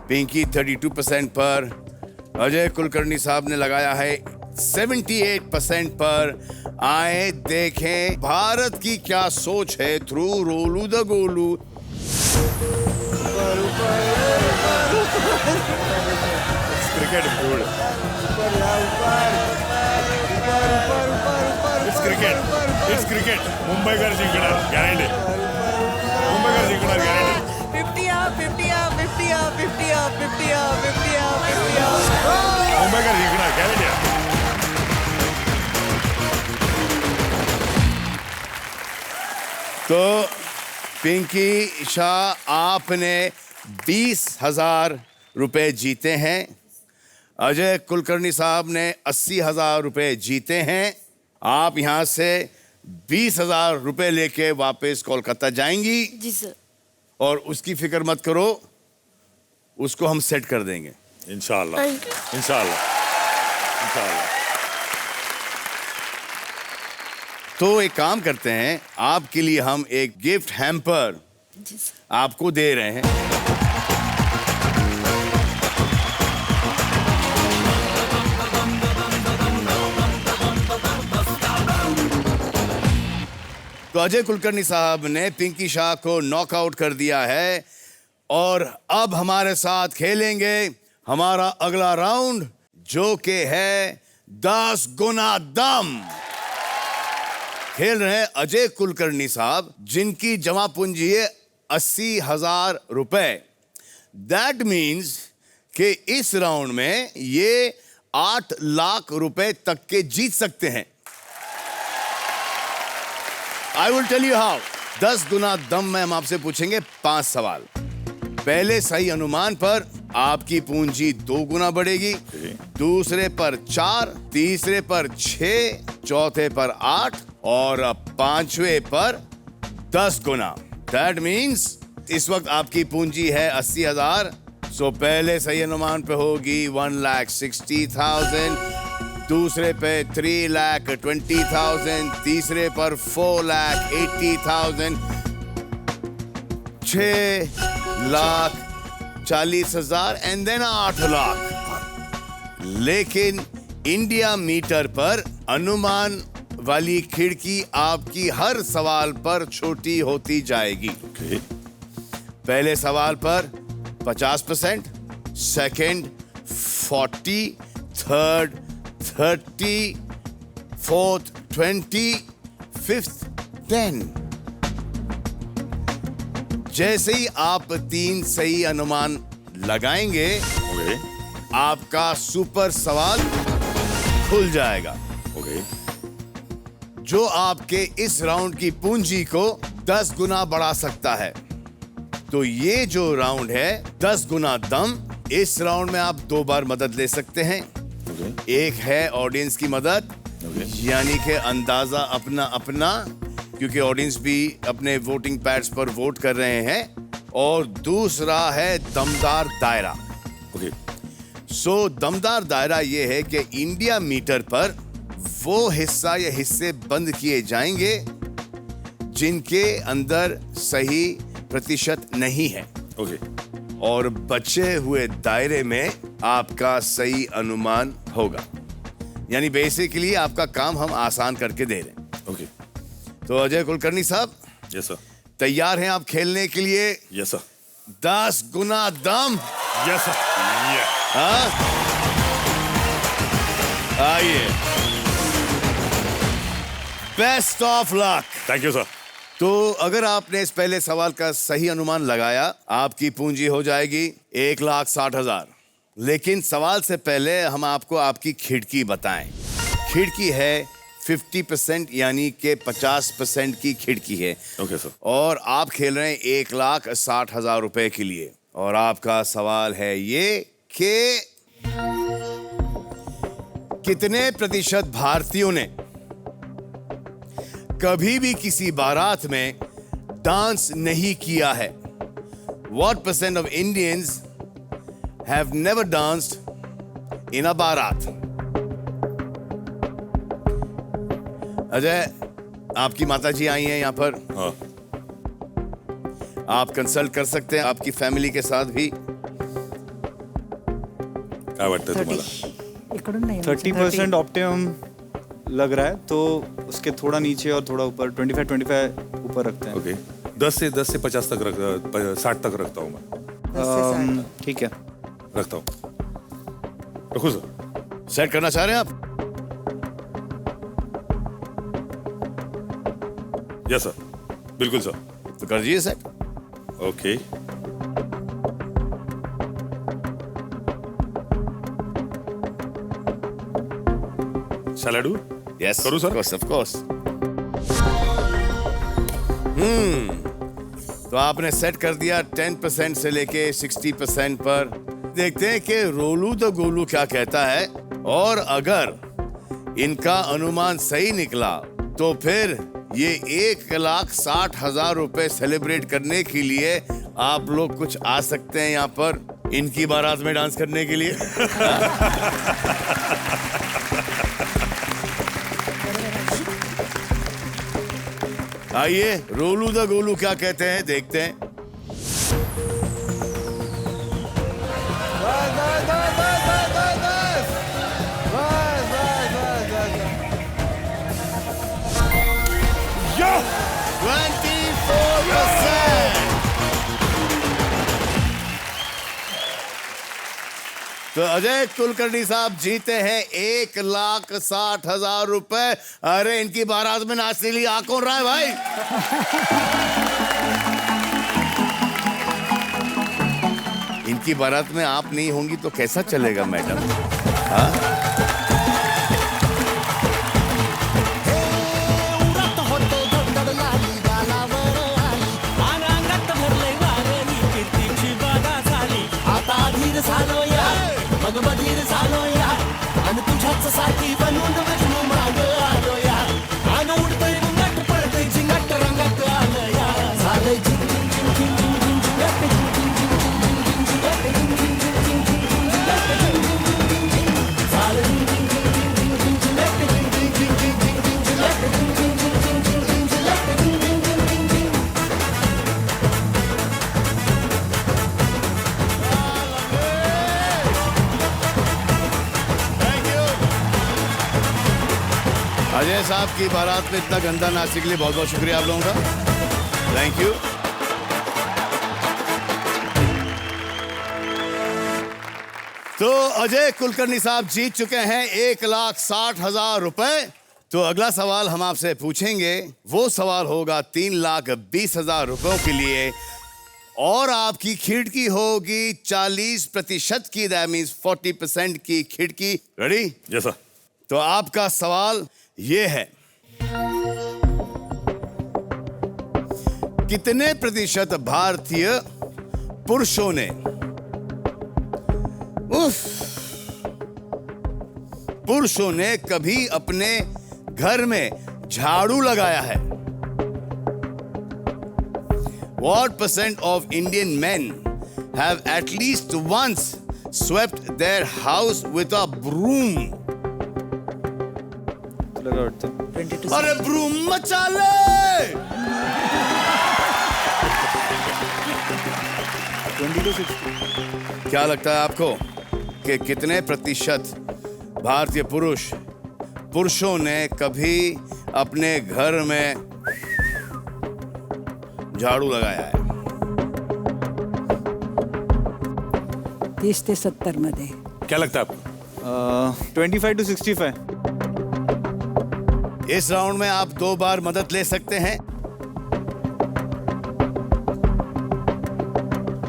पिंकी 32% पर, अजय कुलकर्णी साहब ने लगाया है 78% पर। आए देखें भारत की क्या सोच है थ्रू रोलू द गोलू।
Cricket is good. It's cricket. It's cricket. मुंबईकर जिंकणार गॅरंटी. मुंबईकर जिंकणार guarantee.
50 up, 50 up, 50 up, 50 up, 50 up, 50 up, 50 up.
Mumbaikar जिंकणार गॅरंटी.
तो पिंकी शाह आपने 20,000 रुपए जीते हैं। अजय कुलकर्णी साहब ने 80,000 रुपए जीते हैं। आप यहाँ से 20,000 रुपए लेके वापस कोलकाता जाएंगी।
जी सर।
और उसकी फिक्र मत करो, उसको हम सेट कर देंगे
इंशाल्लाह. इंशाल्लाह. इंशाल्लाह.
तो एक काम करते हैं, आपके लिए हम एक गिफ्ट हैम्पर आपको दे रहे हैं। तो अजय कुलकर्णी साहब ने पिंकी शाह को नॉकआउट कर दिया है और अब हमारे साथ खेलेंगे हमारा अगला राउंड, जो कि है 10 गुना दम। खेल रहे हैं अजय कुलकर्णी साहब, जिनकी जमा पूंजी है 80,000 रुपए। दैट मीन्स कि इस राउंड में ये 8 लाख रुपए तक के जीत सकते हैं। I will tell you how. 10 गुना दम में हम आपसे पूछेंगे 5 सवाल। पहले सही अनुमान पर आपकी पूंजी 2 गुना बढ़ेगी, दूसरे पर 4, तीसरे पर 6, चौथे पर 8 और 5वें पर 10 गुना। दैट मीन्स इस वक्त आपकी पूंजी है 80,000। सो पहले सही अनुमान पे होगी 1,60,000, दूसरे पे 3,20,000, तीसरे पर 4,80,000, 6,40,000 एंड देन 8 लाख। लेकिन इंडिया मीटर पर अनुमान वाली खिड़की आपकी हर सवाल पर छोटी होती जाएगी। पहले सवाल पर 50%, सेकंड 40, थर्ड 30, फोर्थ 20, फिफ्थ 10। जैसे ही आप 3 सही अनुमान लगाएंगे, आपका सुपर सवाल खुल जाएगा, जो आपके इस राउंड की पूंजी को 10 गुना बढ़ा सकता है। तो ये जो राउंड है 10 गुना दम, इस राउंड में आप 2 बार मदद ले सकते हैं। एक है ऑडियंस की मदद, यानी कि अंदाजा अपना अपना, क्योंकि ऑडियंस भी अपने वोटिंग पैड्स पर वोट कर रहे हैं। और दूसरा है दमदार दायरा। सो दमदार दायरा ये है कि इंडिया मीटर पर वो हिस्सा या हिस्से बंद किए जाएंगे जिनके अंदर सही प्रतिशत नहीं है। और बचे हुए दायरे में आपका सही अनुमान होगा। यानी बेसिकली आपका काम हम आसान करके दे रहे हैं। तो अजय कुलकर्णी साहब,
यस सर,
तैयार हैं आप खेलने के लिए?
Yes sir.
10 गुना दम।
Yes sir.
हाँ, आइए। Best of luck.
Thank you sir.
तो अगर आपने इस पहले सवाल का सही अनुमान लगाया, आपकी पूंजी हो जाएगी 1,60,000। लेकिन सवाल से पहले हम आपको आपकी खिड़की बताएं। खिड़की है 50%, यानी कि 50% की खिड़की है।
Okay sir.
और आप खेल रहे हैं 1,60,000 रुपए के लिए। और आपका सवाल है ये कि कितने प्रतिशत भारतीयों ने कभी भी किसी बारात में डांस नहीं किया है? What percent of Indians have never danced in a बारात? अजय, आपकी माताजी आई हैं यहाँ पर।
हाँ।
आप कंसल्ट कर सकते हैं आपकी फैमिली के साथ भी।
क्या वाटतं तुम्हाला?
30% ऑप्टिमम लग रहा है, तो उसके थोड़ा नीचे और थोड़ा ऊपर 25 ऊपर रखते हैं।
ओके। 10 से 50 तक 60 तक रखता हूँ मैं।
ठीक है,
रखता हूँ। रखो सर।
सेट करना चाह रहे हैं आप?
यस सर, बिल्कुल सर।
तो कर दीजिए set.
Okay. Shall I do?
Yes,
करूँ सर?
of course. तो आपने सेट कर दिया 10% से लेके 60% पर। देखते हैं कि रोलू द गोलू क्या कहता है। और अगर इनका अनुमान सही निकला तो फिर ये 1,60,000 रुपए सेलिब्रेट करने के लिए आप लोग कुछ आ सकते हैं यहाँ पर इनकी बारात में डांस करने के लिए। आइए, रोलू द गोलू क्या कहते हैं, देखते हैं।
यो!
24%। तो अजय कुलकर्णी साहब जीते हैं 1,60,000 रुपए। अरे इनकी बारात में नाचने लिए आ कौन रहा है भाई? इनकी बारात में आप नहीं होंगी तो कैसा चलेगा मैडम? हाँ?
साठी बनून मजनू माग आलो या आन उडतोय घुंगट पडतोय झिंगाट रंगात आलं या झालंय झिंग झिंग झिंग झिंग झिंग झिंग झिंगाट झिंग झिंग झिंग झिंग झिंग झिंगाट झिंग झिंग झिंग झिंग झिंग झिंगाट झिंग झिंग झिंग झिंग झिंग झालंय झिंग झिंग झिंग झिंग झिंग झिंग झिंगाट झिंग झिंग झिंग झिंग झिंग झिंग झिंगाट झिंग झिंग झिंग झिंग झिंग झिंग झिंग झिंगाट झिंग झिंग झिंग झिंग
अजय साहब की बारात में इतना गंदा नाचने के लिए बहुत बहुत शुक्रिया आप लोगों का। Thank you. तो अजय कुलकर्णी साहब जीत चुके हैं 1,60,000 रुपए। तो अगला सवाल हम आपसे पूछेंगे, वो सवाल होगा 3,20,000 रुपयों के लिए और आपकी खिड़की होगी 40% की, दैट मींस 40% की खिड़की। रेडी?
जैसा
तो आपका सवाल ये है, कितने प्रतिशत भारतीय पुरुषों ने कभी अपने घर में झाड़ू लगाया है? What % of Indian men have at least once swept their house with a broom? अरे ब्रूम मचा ले।
20 to 60।
क्या लगता है आपको कि कितने प्रतिशत भारतीय पुरुषों ने कभी अपने घर में झाड़ू लगाया है?
30 ते 70 मध्ये।
क्या लगता है आपको?
25 to 65।
इस राउंड में आप 2 बार मदद ले सकते हैं।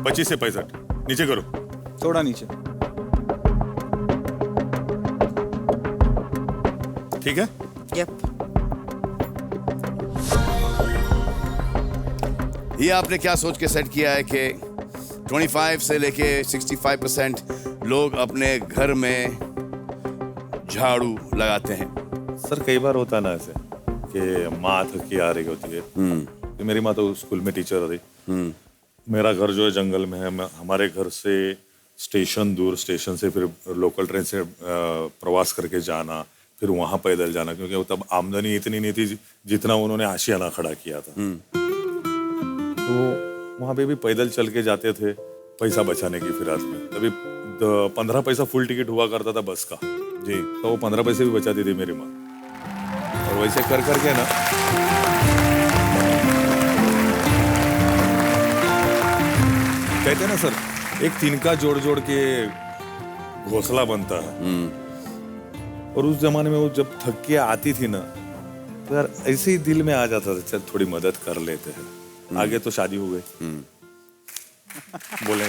25 से 65 नीचे करो।
थोड़ा नीचे।
ठीक है।
यप।
ये आपने क्या सोच के सेट किया है कि 25 से लेके 65% लोग अपने घर में झाड़ू लगाते हैं?
सर कई बार होता है ना ऐसे कि माँ थकी आ रही होती है। मेरी माँ तो स्कूल में टीचर रही। मेरा घर जो है जंगल में है। हमारे घर से स्टेशन दूर, स्टेशन से फिर लोकल ट्रेन से प्रवास करके जाना, फिर वहाँ पैदल जाना, क्योंकि तब आमदनी इतनी नहीं थी जितना उन्होंने आशियाना खड़ा किया था। तो वहाँ पे भी पैदल चल के जाते थे पैसा बचाने की फिराक में। तभी 15 पैसा फुल टिकट हुआ करता था बस का जी, तो वो 15 पैसे भी बचाती थी मेरी माँ। और वैसे कर करके ना कहते हैं ना सर, एक तिनका जोड़ जोड़ के घोंसला बनता है। और उस जमाने में वो जब थक के आती थी ना, तो यार ऐसे ही दिल में आ जाता था चल थोड़ी मदद कर लेते हैं। आगे तो शादी हो गई। बोले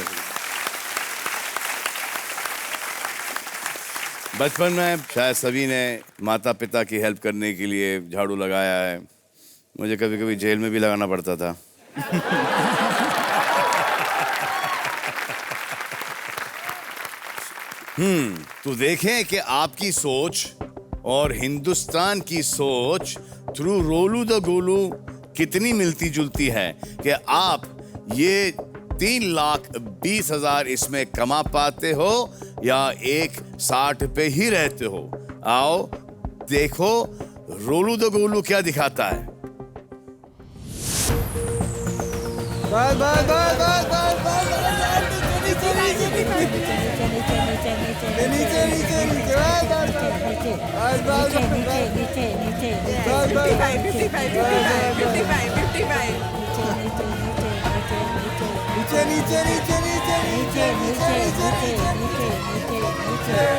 बचपन में शायद सभी ने माता पिता की हेल्प करने के लिए झाड़ू लगाया है। मुझे कभी कभी जेल में भी लगाना पड़ता था। तो देखें कि आपकी सोच और हिंदुस्तान की सोच थ्रू रोलू द गोलू कितनी मिलती जुलती है कि आप ये 3,20,000 इसमें कमा पाते हो या 1,60 पे ही रहते हो। आओ देखो रोलू द गोलू क्या दिखाता है।
बस बस बस बस बस बस नीचे नीचे नीचे नीचे नीचे बस बस नीचे नीचे बस बस 55 नीचे नीचे नीचे नीचे नीचे नीचे नीचे नीचे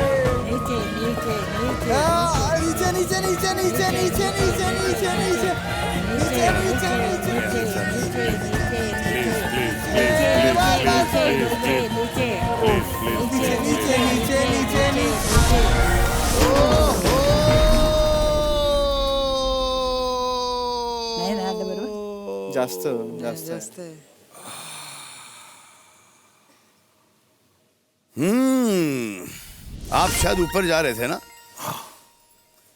नीचे नीचे नीचे नीचे नीचे नीचे नीचे
जास्त जास्त
आप शायद ऊपर जा रहे थे ना?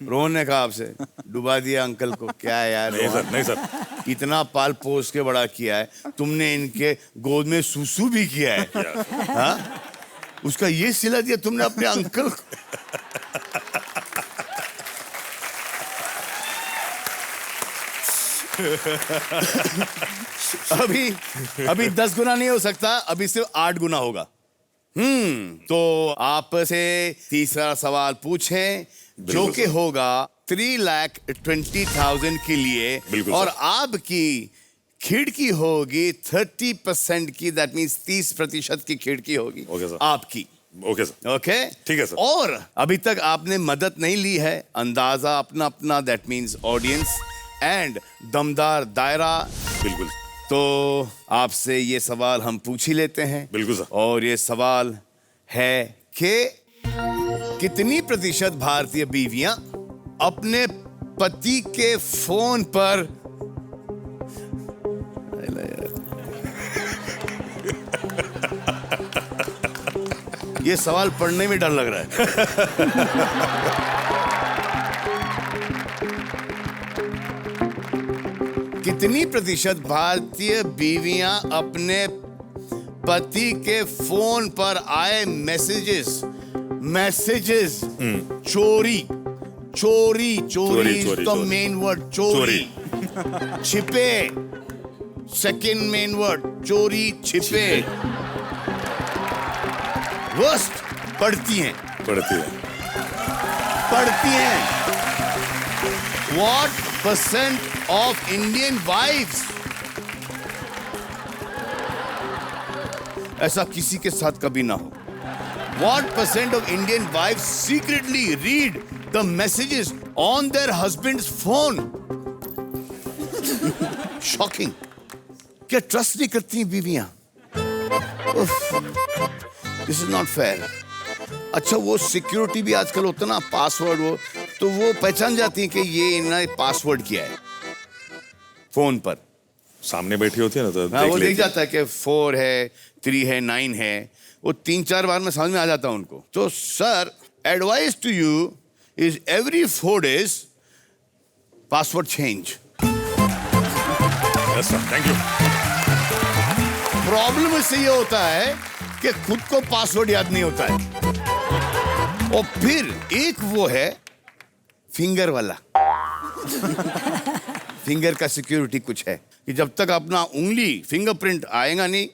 रोहन ने कहा आपसे डुबा दिया अंकल को। क्या है यार
नहीं सर, नहीं सर।
इतना पाल पोस के बड़ा किया है तुमने, इनके गोद में सुसु भी किया है। हाँ? उसका ये सिला दिया तुमने अपने अंकल को। अभी 10 गुना नहीं हो सकता, अभी सिर्फ 8 गुना होगा। तो आपसे तीसरा सवाल पूछें जो कि होगा 3,20,000 के लिए, और आपकी खिड़की होगी 30% की, दैट मीन्स 30% की खिड़की होगी आपकी।
Okay sir.
ओके
ठीक है सर।
और अभी तक आपने मदद नहीं ली है, अंदाजा अपना अपना, दैट मीन्स ऑडियंस एंड दमदार दायरा।
बिल्कुल।
तो आपसे ये सवाल हम पूछ ही लेते हैं।
बिल्कुल सर।
और ये सवाल है कि कितनी प्रतिशत भारतीय बीवियां अपने पति के फोन पर ये सवाल पढ़ने में डर लग रहा है। कितनी प्रतिशत भारतीय बीवियां अपने पति के फोन पर आए मैसेजेस चोरी तो मेन वर्ड चोरी, छिपे सेकंड मेन वर्ड चोरी, छिपे वर्स्ट पढ़ती हैं। What percent of Indian wives, ऐसा किसी के साथ कभी ना हो, What percent of Indian wives secretly read the messages on their husband's phone? Shocking. क्या ट्रस्ट नहीं करती बीवियां? This is not fair. अच्छा, वो सिक्योरिटी भी आजकल होता ना, पासवर्ड, वो तो वो पहचान जाती है कि ये इन्होंने पासवर्ड किया है फोन पर।
सामने बैठी होती है ना, तो
हाँ, वो देख जाता है कि 4 है, 3 है, 9 है, वो 3-4 बार में समझ में आ जाता है उनको। तो sir, advice to you is every 4 days password change.
Yes sir, thank you.
Problem इससे ये होता है कि खुद को पासवर्ड याद नहीं होता है, और फिर एक वो है फिंगर वाला। फिंगर का सिक्योरिटी कुछ है कि जब तक अपना उंगली फिंगरप्रिंट आएगा नहीं,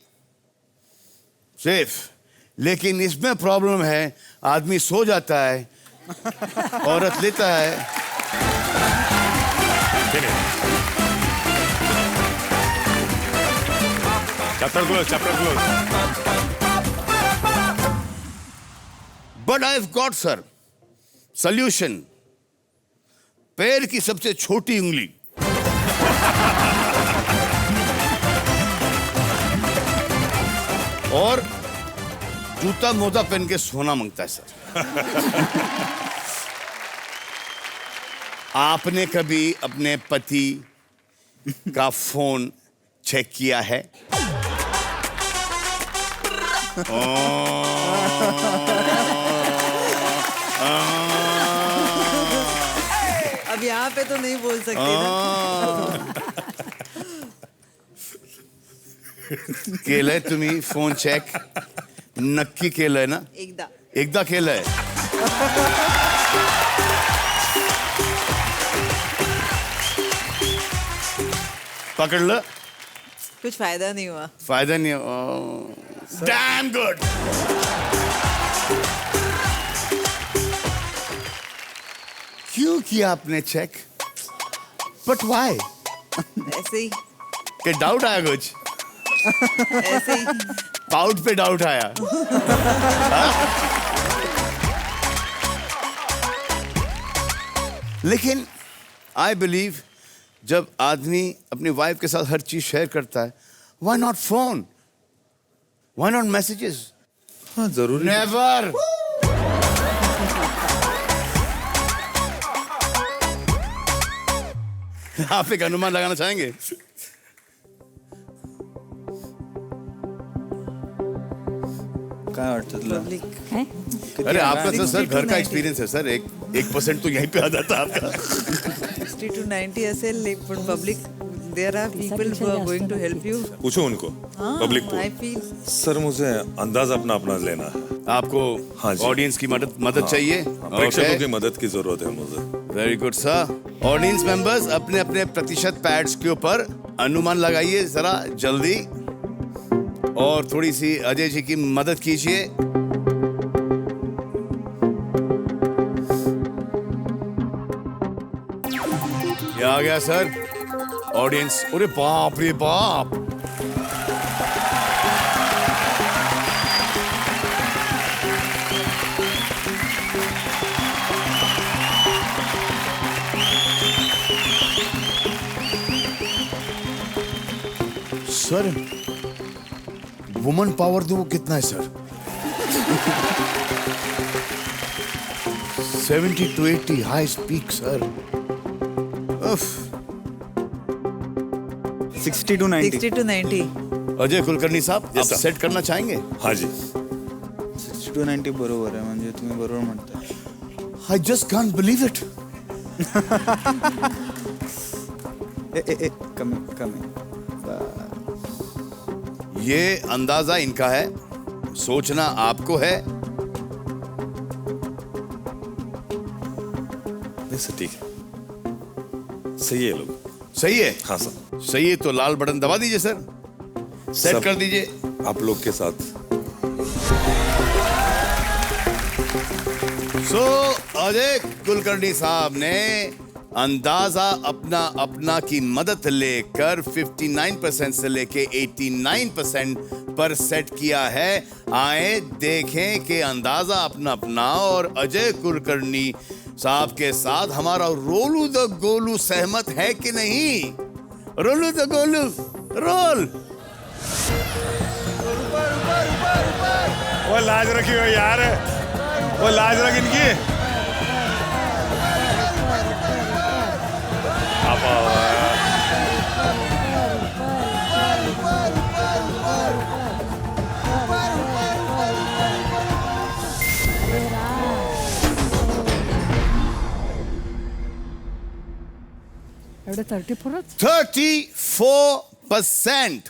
सेफ। लेकिन इसमें प्रॉब्लम है, आदमी सो जाता है, औरत लेता है।
Chapter close.
But I have got sir solution. पैर की सबसे छोटी उंगली और जूता मोजा पहन के सोना मांगता है सर। आपने कभी अपने पति का फोन चेक किया है?
अब यहाँ पे तो नहीं बोल सकते ना।
केलंय तुम्ही फोन चेक? नक्की केलंय ना? एकदा केलंय? पकड़लं?
कुछ फायदा नहीं हुआ।
फायदा नहीं हुआ। Damn good. क्यों किया आपने चेक? But why?
ऐसे ही।
के डाउट आया कुछ?
ऐसे ही।
पाउट पे डाउट आया? लेकिन आई बिलीव जब आदमी अपनी वाइफ के साथ हर चीज शेयर करता है, why not phone, why not messages?
हाँ, जरूरी
नेवर। आप एक अनुमान लगाना चाहेंगे?
काय वाटतं तुला?
अरे आपका तो सर घर का एक्सपीरियंस है सर, एक 1% तो यहीं पे आ जाता आपका।
60 to 90 ऐसे लेकिन public there are people who are going to help you.
पूछो उनको, पब्लिक को।
आई फील
सर मुझे अंदाज अपना अपना लेना है।
आपको
हाँ जी।
ऑडियंस की मदद चाहिए?
प्रेक्षकों की मदद की जरूरत है मुझे।
Very good sir. Audience members अपने अपने प्रतिशत पैड्स के ऊपर अनुमान लगाइए जरा जल्दी, और थोड़ी सी अजय जी की मदद कीजिए। ये आ गया सर ऑडियंस। अरे बाप रे बाप, सर वुमन पावर तो वो कितना है sir? 70 to 80 high speak sir.
60 to 90.
60 to 90.
Ajay Kulkarni साहब, आप
sir.
सेट करना चाहेंगे?
हाँ जी।
60 to 90 बरोबर आहे, म्हणजे तुम्ही बरोबर म्हणताय।
I just can't believe it.
कमी।
ये अंदाजा इनका है, सोचना आपको है।
नहीं सर ठीक है, सही है लोग।
सही है?
हाँ सर।
सही है तो लाल बटन दबा दीजिए सर, सेट
सब
कर दीजिए।
आप लोग के साथ।
सो अजय कुलकर्णी साहब ने अंदाजा अपना की मदद लेकर 59% से लेके 89% पर सेट किया है। आए देखें कि अंदाजा अपना और अजय कुलकर्णी साहब के साथ हमारा रोलू द गोलू सहमत है कि नहीं? रोलू द गोलू रोल।
वो लाज रखी हो यार, वो लाज रख इनकी। आप आओ यार।
एवढे 34च?
34%।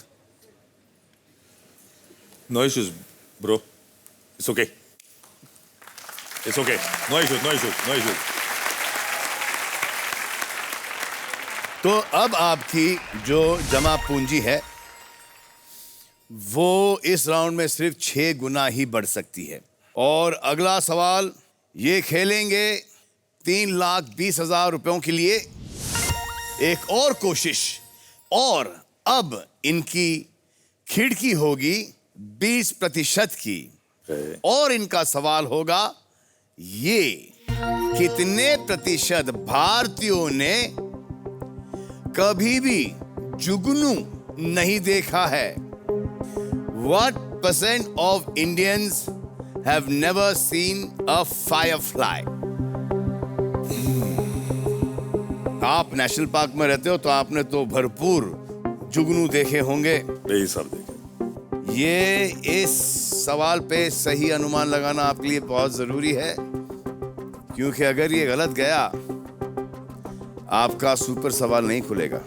No issues, bro. It's okay. It's okay. No issues, no issues, no issues.
तो अब आपकी जो जमा पूंजी है वो इस राउंड में सिर्फ 6 गुना ही बढ़ सकती है। और अगला सवाल, ये खेलेंगे 3,20,000 रुपयों के लिए एक और कोशिश, और अब इनकी खिड़की होगी 20% की, और इनका सवाल होगा ये कितने प्रतिशत भारतीयों ने कभी भी जुगनू नहीं देखा है? What percent of Indians have never seen a firefly? आप नेशनल पार्क में रहते हो तो आपने तो भरपूर जुगनू देखे होंगे।
यही सब देखे।
ये इस सवाल पे सही अनुमान लगाना आपके लिए बहुत जरूरी है, क्योंकि अगर ये गलत गया आपका सुपर सवाल नहीं खुलेगा।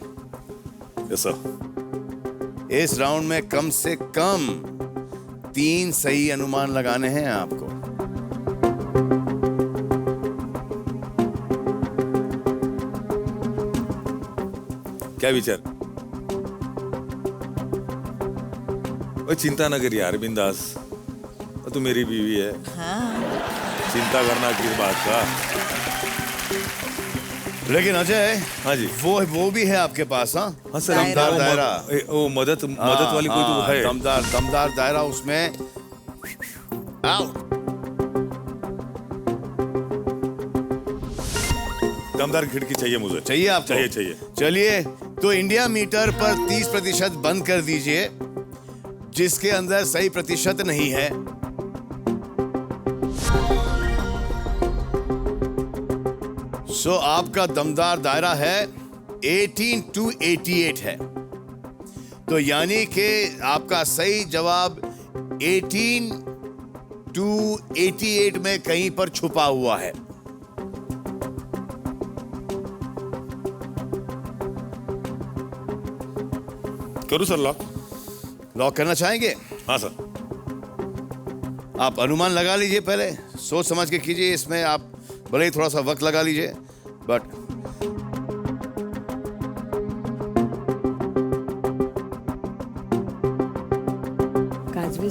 Yes sir.
इस राउंड में कम से कम 3 सही अनुमान लगाने हैं आपको।
क्या विचार? ओ चिंता न करिए यार, बिंदास। तू मेरी बीवी है।
हाँ।
चिंता करना किस बात का?
लेकिन अजय,
हाँ जी,
वो भी है आपके पास। हाँ
हाँ सर।
दमदार दायरा।
वो मदद वाली कोई तो है।
दमदार दायरा, उसमें आउट।
दमदार खिड़की चाहिए मुझे।
चाहिए आपको?
चाहिए।
चलिए, तो इंडिया मीटर पर 30% बंद कर दीजिए जिसके अंदर सही प्रतिशत नहीं है। सो आपका दमदार दायरा है 18 to 88 है। तो यानी कि आपका सही जवाब 18 to 88 में कहीं पर छुपा हुआ है।
करूँ सर लॉक?
लॉक करना चाहेंगे?
हाँ सर।
आप अनुमान लगा लीजिए, पहले सोच समझ के कीजिए। इसमें आप भले ही थोड़ा सा वक्त लगा लीजिए, बट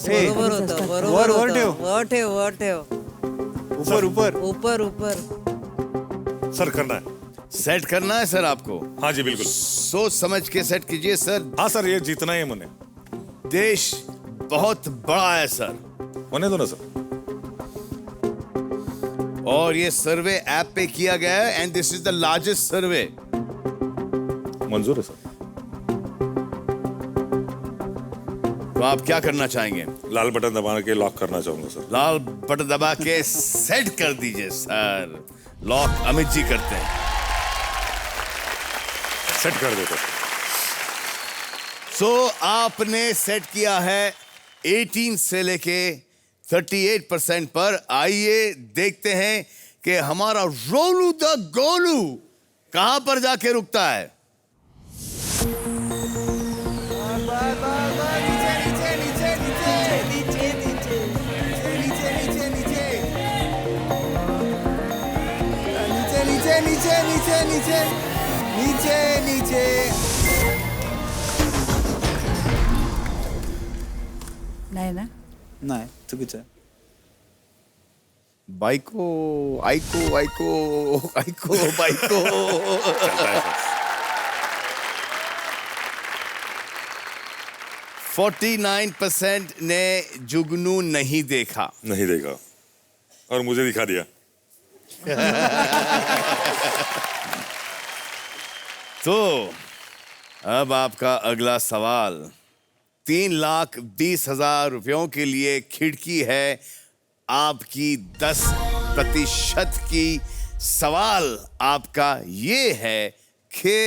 बरोबर होतं, बरोबर होतं. वर ठेव.
ऊपर ऊपर
ऊपर ऊपर.
सर करना है।
सेट करना है सर आपको?
हाँ जी बिल्कुल।
सोच समझ के सेट कीजिए सर।
हाँ सर, ये जीतना है मुझे।
देश बहुत बड़ा है सर।
होने दो ना सर।
और ये सर्वे ऐप पे किया गया है and this is the largest survey.
मंजूर है सर।
तो आप क्या करना चाहेंगे?
लाल बटन दबा के लॉक करना चाहूंगा सर।
लाल बटन दबा के सेट कर दीजिए सर। लॉक अमित जी करते हैं।
सेट कर देते।
सो आपने सेट किया है 18 से लेके 38% पर। आइए देखते हैं कि हमारा रोलू द गोलू कहां पर जाके रुकता है।
नीचे.
नाही ना?
नाही चुकीचं आहे.
बाइको आइको बाइको 49% ने जुगनू नहीं देखा।
नहीं देखा और मुझे दिखा दिया।
तो अब आपका अगला सवाल 3,20,000 रुपयों के लिए खिड़की है आपकी 10% की। सवाल आपका ये है कि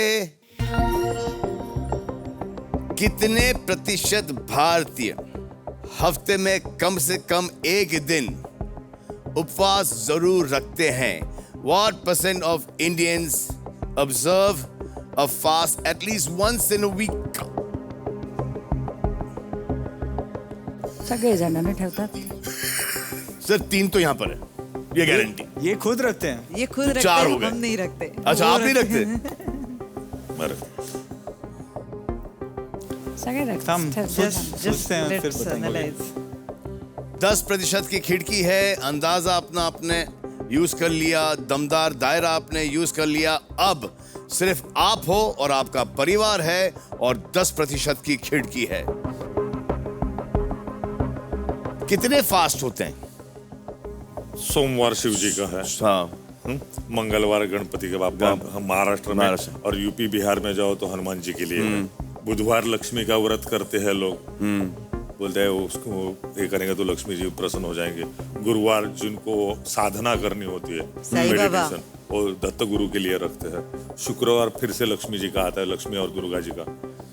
कितने प्रतिशत भारतीय हफ्ते में कम से कम एक दिन उपवास जरूर रखते हैं? What percent of Indians observe a fast at least once in a week?
सगळे जण नाही ठेवतात.
सर 3 तो यहाँ पर है, ये गारंटी।
ये खुद रखते हैं.
ये खुद रखते
4
हैं,
हो गए।
हम नहीं रखते.
अच्छा, आप नहीं रखते?
सगळे रखतात.
हम
Just
सोचते हैं फिर
let's
बताएंगे.
analyze.
10% की खिड़की है। अंदाजा अपना आपने यूज कर लिया, दमदार दायरा आपने यूज कर लिया। अब सिर्फ आप हो और आपका परिवार है और 10% की खिड़की है। कितने फास्ट होते हैं?
सोमवार शिव जी का है।
हाँ।
मंगलवार गणपति के बाप का। हम महाराष्ट्र में
महाराष्ट्र।
और यूपी बिहार में जाओ तो हनुमान जी के लिए है। बुधवार लक्ष्मी का व्रत करते हैं लोग। बोलते हैं उसको ये करेंगे तो लक्ष्मी जी प्रसन्न हो जाएंगे। गुरुवार जिनको साधना करनी होती है,
साईं बाबा।
meditation, वो दत्त गुरु के लिए रखते हैं। शुक्रवार फिर से लक्ष्मी जी का आता है, लक्ष्मी और दुर्गा जी का।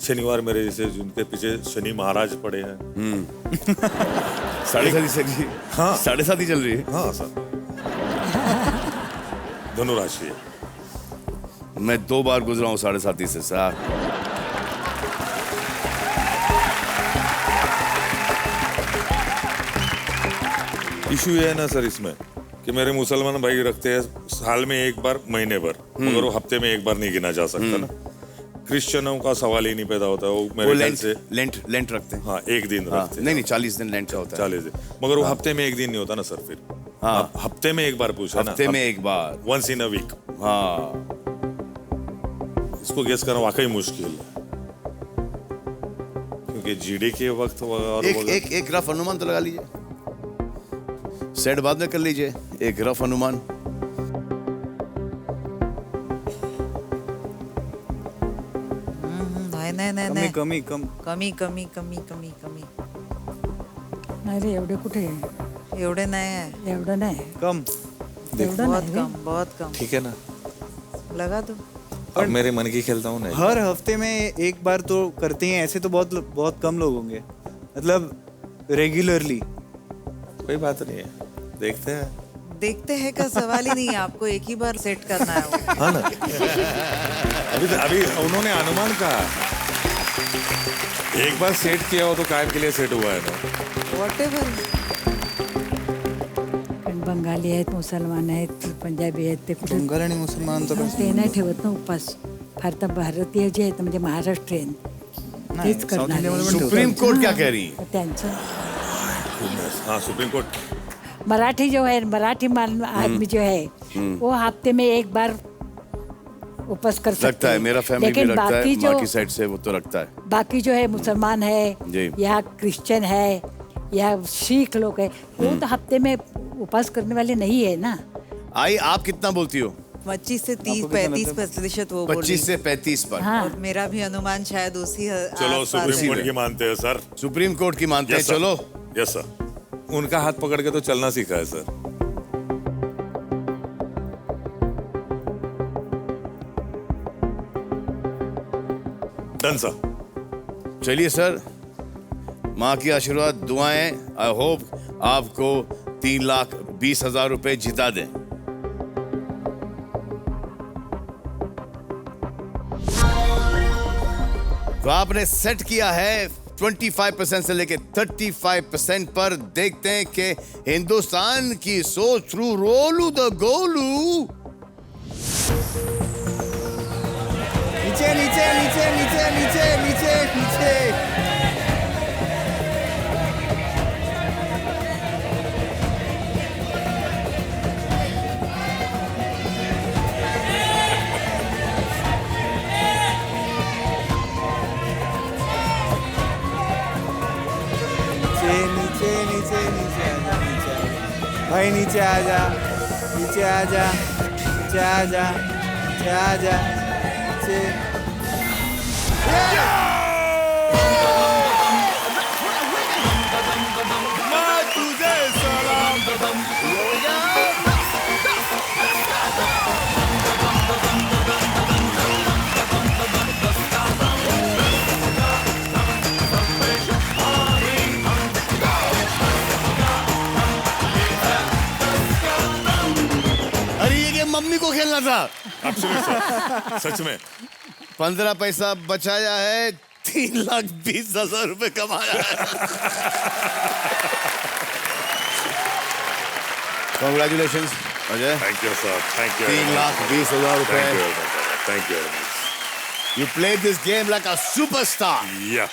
शनिवार मेरे जैसे जिनके पीछे शनि महाराज पड़े हैं।
7:30 से जी।
हाँ।
7:30 चल रही है।
हाँ सर। धनुराशि है।
मैं 2 बार गुजरा हूँ 7:30 से सर।
इशू ये है ना सर इसमें कि मेरे मुसलमान भाई रखते हैं साल में एक बार, महीने भर, मगर वो हफ्ते में एक बार नहीं गिना जा सकता ना। क्रिश्चियनों का सवाल ही नहीं पैदा होता। वो मेरे ख्याल से
लेंट रखते हैं।
हाँ, एक दिन रखते हैं।
नहीं 40 दिन लेंट का होता है।
40 दिन, मगर वो हफ्ते में एक दिन नहीं होता ना सर। फिर
हाँ,
हफ्ते में एक बार पूछा ना।
हफ्ते में एक बार,
वंस इन अ वीक।
हाँ।
इसको गेस करना वाकई मुश्किल है क्योंकि जीडी के वक्त और
एक रफ अनुमान तो लगा लीजिए। सेट बाद में कर लीजिए। एक रफ अनुमान।
नाही
कमी
नाही रे, एवढे कुठे?
एवढे नाही आहे.
एवढं नाही.
कम.
एवढं
बहुत
नाही.
कम, बहुत कम.
ठीक है ना।
लगा दो.
और मेरे मन की खेलता हूँ ना।
हर हफ्ते में एक बार तो करते हैं ऐसे, तो बहुत कम लोग होंगे, मतलब रेगुलरली।
कोई बात नहीं है, देखते हैं
का सवाल ही नहीं है, आपको एक ही बार सेट करना है वो।
हाँ ना। अभी उन्होंने अनुमान कहा। एक बार सेट किया हो तो कायम के लिए सेट हुआ है ना.
Whatever.
पण बंगाली आहेत, मुसलमान आहेत, पंजाबी आहेत, ते कुठे
बंगाल आणि मुसलमान तर
ते नाही ठेवत ना उपास. फार तर भारतीय जे आहेत म्हणजे महाराष्ट्रीयन तेच करणार.
सुप्रीम कोर्ट क्या कह रही है?
त्यांचं
हाँ सुप्रीम कोर्ट.
मराठी जो है, मराठी आदमी जो है वो हफ्ते में एक बार उपवास कर सकते
लगता है, मेरा फैमिली भी
लेकिन
रखता है,
बाकी
माँ की साइड से वो तो रखता है.
बाकी जो है मुसलमान है
जी.
या क्रिश्चियन है या सिख लोग है वो तो हफ्ते में उपवास करने वाले नहीं है ना.
आई आप कितना बोलती हो?
25 से 30-35% वो बोल
25 से 35 पर.
हाँ.
और मेरा भी अनुमान शायद उसी
चलो
आसपास
सुप्रीम
है।
कोर्ट की मानते हैं सर.
सुप्रीम कोर्ट की मानते हैं.
Yes, sir.
चलो
यस सर. उनका हाथ पकड़ के तो चलना सीखा है सर. Done sir.
चलिए सर, माँ की आशीर्वाद दुआएं. आई होप आपको 3,20,000 रुपए जिता दें. तो आपने सेट किया है 25% से लेके 35% पर. देखते हैं कि हिंदुस्तान की सोच थ्रू रोलू द गोलू.
नीचे नीचे नीचे नीचे नीचे नीचे नीचे. नीचे नीचे नीचे आजा, नीचे आजा भाई, नीचे आजा, नीचे आजा, नीचे आजा, नीचे आजा, नीचे.
अरे ये गेम मम्मी को खेलना था.
Absolutely, sir. सच में.
15 पैसा बचाया है, 3,20,000 रुपए कमाया है. Congratulations, Ajay.
Thank you sir. Thank you.
3,20,000 रुपए.
Thank you.
You played this game like a superstar.
Yeah.